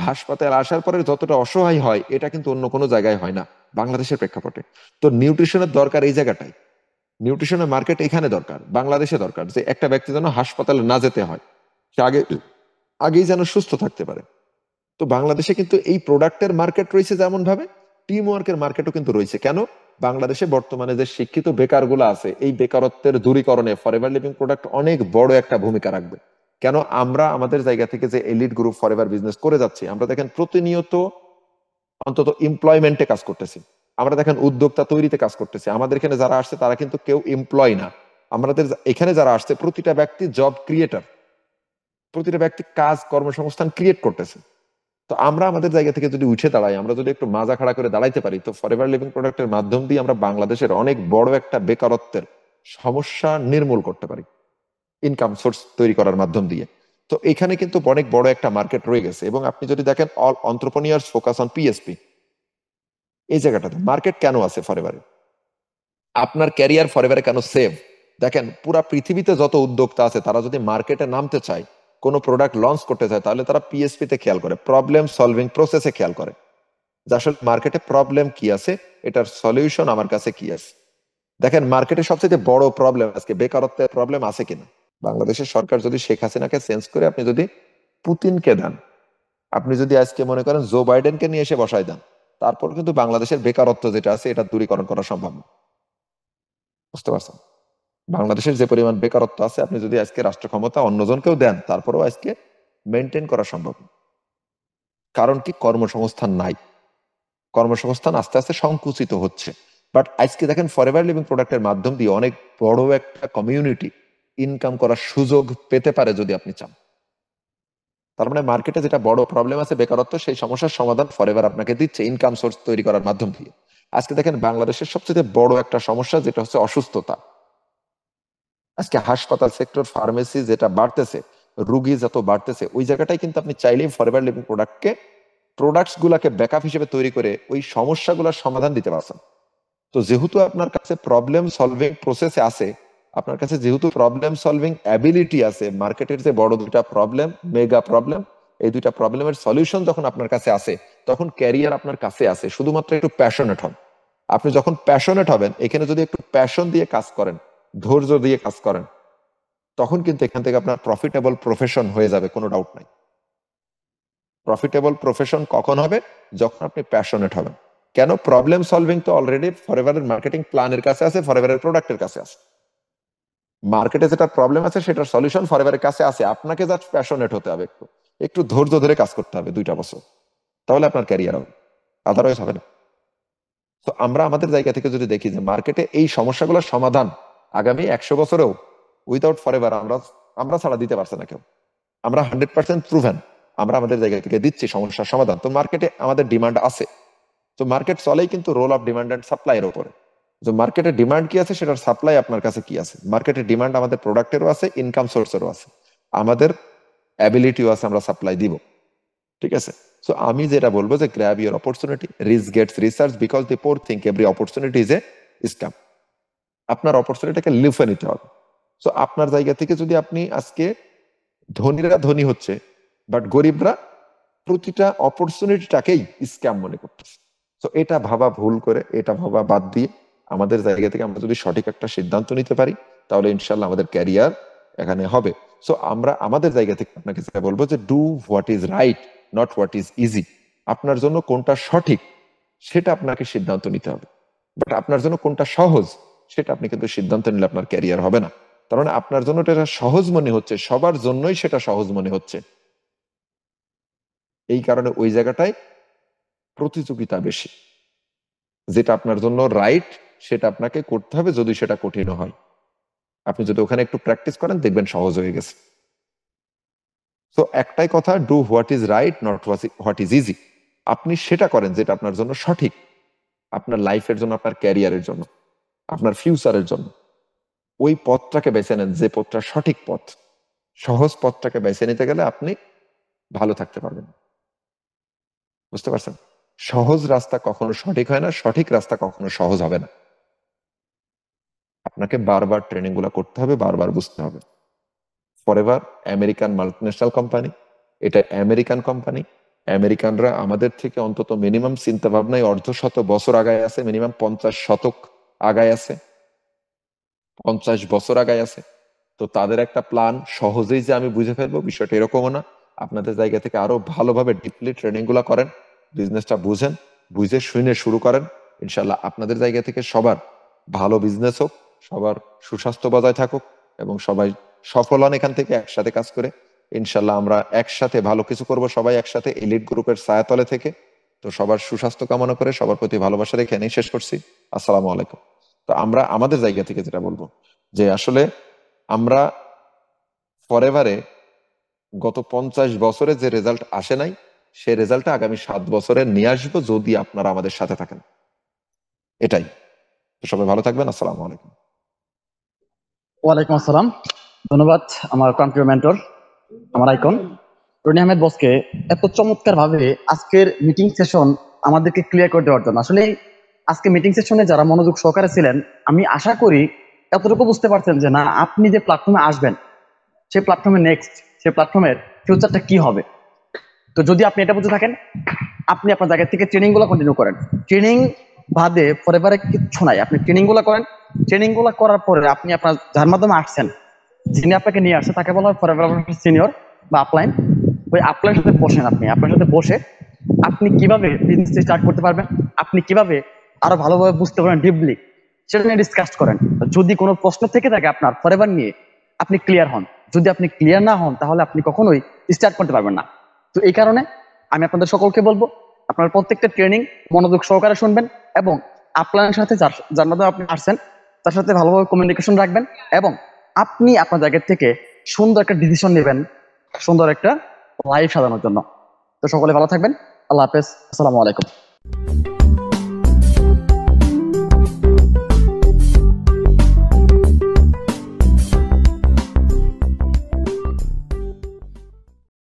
হাসপাতালে আসার পরে যতটা অসহায় হয়, এটা কিন্তু অন্য কোনো জায়গায় হয় না বাংলাদেশের প্রেক্ষাপটে। তো নিউট্রিশনের দরকার এই জায়গাটাই, নিউট্রিশনের মার্কেট এখানে দরকার, বাংলাদেশে দরকার, যে একটা ব্যক্তি যেন হাসপাতালে না যেতে হয়, সে আগেই যেন সুস্থ থাকতে পারে। তো বাংলাদেশে কিন্তু এই প্রোডাক্টের মার্কেট রয়েছে, যেমন ভাবে টিম ওয়ার্কের মার্কেটও কিন্তু রয়েছে। কেন? বাংলাদেশে বর্তমানে যে শিক্ষিত বেকার গুলো আছে, এই বেকারত্বের দূরীকরণে ফরএভার লিভিং প্রোডাক্ট অনেক বড় একটা ভূমিকা রাখবে। কেন? আমরা আমাদের জায়গা থেকে যে এলিট গ্রুপ ফরএভার বিজনেস করে যাচ্ছি, আমরা দেখেন প্রতিনিয়ত অন্তত এমপ্লয়মেন্টে কাজ করতেছি। আমরা দেখেন উদ্যোক্তা তৈরিতে কাজ করতেছি। আমাদের এখানে যারা আসছে তারা কিন্তু কেউ এমপ্লয় না। আমাদের এখানে যারা আসছে প্রতিটা ব্যক্তি জব ক্রিয়েটার। প্রতিটা ব্যক্তি কাজ কর্মসংস্থান ক্রিয়েট করতেছে। তো আমরা আমাদের জায়গা থেকে যদি উঠে দাঁড়াই, আমরা যদি একটু মাজা খাড়া করে দাঁড়াইতে পারি, তো ফরএভার লিভিং প্রোডাক্টের মাধ্যম দিয়ে আমরা বাংলাদেশের অনেক বড় একটা বেকারত্বের সমস্যা নির্মূল করতে পারি ইনকাম সোর্স তৈরি করার মাধ্যম দিয়ে। তো এখানে কিন্তু অনেক বড় একটা মার্কেট রয়ে গেছে। এবং আপনি যদি দেখেন অল অন্ত্রপ্রনিয়ার্স ফোকাস অন পিএসপি, এই জায়গাটাতে মার্কেট কেন আছে ফরএভারে, আপনার ক্যারিয়ার ফরএভারে কেন সেভ। দেখেন পুরা পৃথিবীতে যত উদ্যোক্তা আছে তারা যদি মার্কেটে নামতে চায়, কোনো প্রোডাক্ট লঞ্চ করতে চায়, তাহলে তারা পিএসপি তে খেয়াল করে, প্রবলেম সলভিং প্রসেসে খেয়াল করে যে আসলে মার্কেটে প্রবলেম কি আছে, এটার সলিউশন আমার কাছে কি আছে। দেখেন মার্কেটে সবচেয়ে বড় প্রবলেম আজকে বেকারত্বের প্রবলেম আছে কিনা। বাংলাদেশের সরকার যদি শেখ হাসিনাকে চেঞ্জ করে আপনি যদি পুতিনকে দেন, আপনি যদি আজকে মনে করেন জো বাইডেনকে নিয়ে এসে বসাই দেন, তারপর কিন্তু বাংলাদেশের বেকারত্ব যেটা আছে এটা দূরীকরণ করা সম্ভব না। বুঝতে পারছেন, বাংলাদেশের যে পরিমাণ বেকারত্ব আছে, আপনি যদি আজকে রাষ্ট্র ক্ষমতা অন্যজনকেও দেন তারপরেও আজকে মেনটেন করা সম্ভব না। কারণ কি, কর্মসংস্থান নাই, কর্মসংস্থান আস্তে আস্তে সংকুচিত হচ্ছে। বাট আজকে দেখেন ফরএভার লিভিং প্রোডাক্টের মাধ্যম দিয়ে অনেক বড় একটা কমিউনিটি ইনকাম করার সুযোগ পেতে পারে যদি আপনি চান। তার মানে মার্কেটে যেটা বড় প্রবলেম আছে বেকারত্ব, সেই সমস্যার সমাধান ফরএভার আপনাকে দিচ্ছে ইনকাম সোর্স তৈরি করার মাধ্যম দিয়ে। আজকে দেখেন বাংলাদেশের সবচেয়ে বড় একটা সমস্যা যেটা হচ্ছে অসুস্থতা। আজকে হাসপাতাল সেক্টর, ফার্মেসি যেটা বাড়তেছে, রুগী যত বাড়তেছে, ওই জায়গাটাই কিন্তু আপনি চাইলেই ফরএভার লিভিং প্রোডাক্টস গুলাকে ব্যাকআপ হিসেবে তৈরি করে ওই সমস্যাগুলোর সমাধান দিতে পারছেন। তো যেহেতু আপনার কাছে প্রবলেম সলভিং প্রসেসে আছে, আপনার কাছে যেহেতু প্রবলেম সলভিং অ্যাবিলিটি আছে, মার্কেটের যে বড় দুইটা প্রবলেম, মেগা প্রবলেম, এই দুইটা প্রবলেমের সলিউশন যখন আপনার কাছে আছে, তখন ক্যারিয়ার আপনার কাছে আছে। শুধুমাত্র একটু প্যাশনেট হন। আপনি যখন প্যাশনেট হবেন, এখানে যদি একটু প্যাশন দিয়ে কাজ করেন, ধৈর্য দিয়ে কাজ করেন, তখন কিন্তু এখান থেকে আপনার প্রফিটেবল প্রফেশন হয়ে যাবে, কোনো ডাউট নাই। প্রফিটেবল প্রফেশন কখন হবে? যখন আপনি প্যাশনেট হবেন। কেন? প্রবলেম সলভিং তো অলরেডি ফরএভারের মার্কেটিং প্ল্যানের কাছে আছে, ফরএভারের প্রোডাক্টের কাছে আছে। মার্কেটে যেটা প্রবলেম আছে সেটার সলিউশন ফরএভারের কাছে আছে। আপনাকে জাস্ট প্যাশনেট হতে হবে, একটু একটু ধৈর্য ধরে কাজ করতে হবে 2টা বছর, তাহলে আপনার ক্যারিয়ার হবে, আদারওয়াইজ হবে না। তো আমরা আমাদের জায়গা থেকে যদি দেখি যে মার্কেটে এই সমস্যাগুলোর সমাধান আগামী 100 বছরেও উইদাউট ফরএভার আমরা আমরা ছাড়া দিতে পারছে না কেউ। আমরা 100% প্রুভেন আমরা আমাদের জায়গা থেকে দিচ্ছি সমস্যার সমাধান। তো মার্কেটে আমাদের ডিমান্ড আছে। তো মার্কেট চলেই কিন্তু role of demand and supply এর উপরে। যে মার্কেটের ডিমান্ড কি আছে, সেটার সাপ্লাই আপনার কাছে কি আছে। মার্কেটের ডিমান্ড আমাদের প্রোডাক্টেরও আছে, ইনকাম সোর্সেরও আছে, আমাদের অ্যাবিলিটিও আছে, আমরা সাপ্লাই দিব। ঠিক আছে। সো আমি যেটা বলবো যে grab your opportunity, risk gets research because the poor think every opportunity is a scam. আপনার অপরচুনিটিকে লিফে নিতে হবে। সো আপনার জায়গা থেকে যদি আপনি আজকে, ধনীরা ধনী হচ্ছে বাট গরিবরা প্রতিটা অপরচুনিটিটাকেই স্ক্যাম মনে করতেছে। তো এটা ভাবা ভুল করে, এটা ভাবা বাদ দিয়ে আমাদের জায়গা থেকে আমরা যদি সঠিক একটা সিদ্ধান্ত নিতে পারি, তাহলে ইনশাল্লাহ আমাদের ক্যারিয়ার এখানে হবে। সো আমরা আমাদের জায়গা থেকে আপনাকে যেটা বলবো যে do what is right, not what is easy. আপনার জন্য কোনটা সঠিক সেটা আপনাকে সিদ্ধান্ত নিতে হবে। বাট আপনার জন্য কোনটা সহজ সেটা আপনি কিন্তু সিদ্ধান্ত নিলে আপনার ক্যারিয়ার হবে না। তার মানে আপনার জন্য এটা সহজ মনে হচ্ছে, সবার জন্যই সেটা সহজ মনে হচ্ছে, এই কারণে ওই জায়গাটায় প্রতিযোগিতা বেশি। যেটা আপনার জন্য রাইট সেটা আপনাকে করতে হবে, যদি সেটা কঠিন হয়। আপনি যদি ওখানে একটু প্র্যাকটিস করেন, দেখবেন সহজ হয়ে গেছে। তো একটাই কথা, do what is right, not what is easy. আপনি সেটা করেন যেটা আপনার জন্য সঠিক, আপনার লাইফের জন্য, আপনার ক্যারিয়ারের জন্য, আপনার ফিউচারের জন্য। ওই পথটাকে বেছে নেন যে পথটা সঠিক পথ। সহজ পথটাকে বেছে নিতে গেলে আপনি ভালো থাকতে পারবেন না। বুঝতে পারছেন? সহজ রাস্তা কখনো সঠিক হয় না, সঠিক রাস্তা কখনো সহজ হবে না। আপনাকে বারবার ট্রেনিং গুলা করতে হবে, বারবার বুঝতে হবে। ফরএভার আমেরিকান মাল্টিন্যাশনাল কোম্পানি, এটা আমেরিকান কোম্পানি। আমেরিকানরা আমাদের থেকে অন্তত মিনিমাম চিন্তা ভাবনায় অর্ধশত বছর আগায় আছে, মিনিমাম 50 শতক আগায় আছে, 50 বছর আগায় আছে। তো তাদের একটা প্ল্যান সহজেই যে আমি বুঝে ফেলবো বিষয়টা এরকমও না। আপনাদের জায়গা থেকে আরো ভালোভাবে ডিপলি ট্রেনিং গুলা করেন, বিজনেসটা বুঝেন, বুঝে শুনে শুরু করেন। ইনশাল্লাহ আপনাদের জায়গা থেকে সবার ভালো বিজনেস হোক, সবার সুস্বাস্থ্য বজায় থাকুক, এবং সবাই সফল হন এখান থেকে একসাথে কাজ করে। ইনশাল্লাহ আমরা একসাথে ভালো কিছু করব, সবাই একসাথে এলিট গ্রুপের ছায়াতলে থেকে। তো সবার সুস্বাস্থ্য কামনা করে সবার প্রতি ভালোবাসা রেখে এখানেই শেষ করছি। আসসালামু আলাইকুম। তো আমরা আমাদের জায়গা থেকে যেটা বলবো যে আসলে আমরা ফরএভারে গত 50 বছরে যে রেজাল্ট আসে নাই, সেই রেজাল্টটা আগামী 7 বছরে নিয়ে আসবো যদি আপনারা আমাদের সাথে থাকেন। এটাই। তো সবাই ভালো থাকবেন। আসসালামু আলাইকুম। ওয়ালাইকুম আসসালাম। ধন্যবাদ আমার প্রান্তীয় মেন্টর, আমার আইকন রনি আহমেদ বসকে এত চমৎকার ভাবে আজকের মিটিং সেশন আমাদেরকে ক্লিয়ার করে দেওয়ার জন্য। আসলে আজকে মিটিং সেশনে যারা মনোযোগ সহকারে ছিলেন, আমি আশা করি এতটুকু বুঝতে পারছেন যে না, আপনি যে প্ল্যাটফর্মে আসবেন সেই প্ল্যাটফর্মে নেক্সট, সেই প্ল্যাটফর্মের ফিউচারটা কি হবে। তো যদি আপনি এটা বুঝে থাকেন, আপনি আপনার জায়গা থেকে ট্রেনিং গুলো কন্টিনিউ করেন। ট্রেনিং বাদে ফরএভারে কিচ্ছু নাই, আপনি ট্রেনিং গুলো করেন। ট্রেনিং গুলো করার পরে আপনি আপনার যার মাধ্যমে আসছেন, যিনি আপনাকে নিয়ে আসছে তাকে বলা হয় ফরএভার সিনিয়র বা আপলাইন। ওই আপলাইনের সাথে বসেন, আপনি আপনার সাথে বসে আপনি কিভাবে বিজনেস স্টার্ট করতে পারবেন, আপনি কিভাবে আরো ভালোভাবে বুঝতে পারেন ডিপলি, সেটা নিয়ে ডিসকাস করেন। যদি কোনো প্রশ্ন থেকে থাকে আপনার ফরএভার নিয়ে, আপনি ক্লিয়ার হন। যদি আপনি ক্লিয়ার না হন, তাহলে আপনি কখনোই স্টার্ট করতে পারবেন না। তো এই কারণে আমি আপনাদের সকলকে বলবো, আপনার প্রত্যেকটা ট্রেনিং মনোযোগ সহকারে শুনবেন এবং আপনার সাথে যার মাধ্যমে আপনি আসছেন তার সাথে ভালোভাবে কমিউনিকেশন রাখবেন, এবং আপনি আপনার জায়গা থেকে সুন্দর একটা ডিসিশন নেবেন, সুন্দর একটা লাইফ সাজানোর জন্য। তো সকলে ভালো থাকবেন। আল্লাহ হাফেজ। আসসালামু আলাইকুম।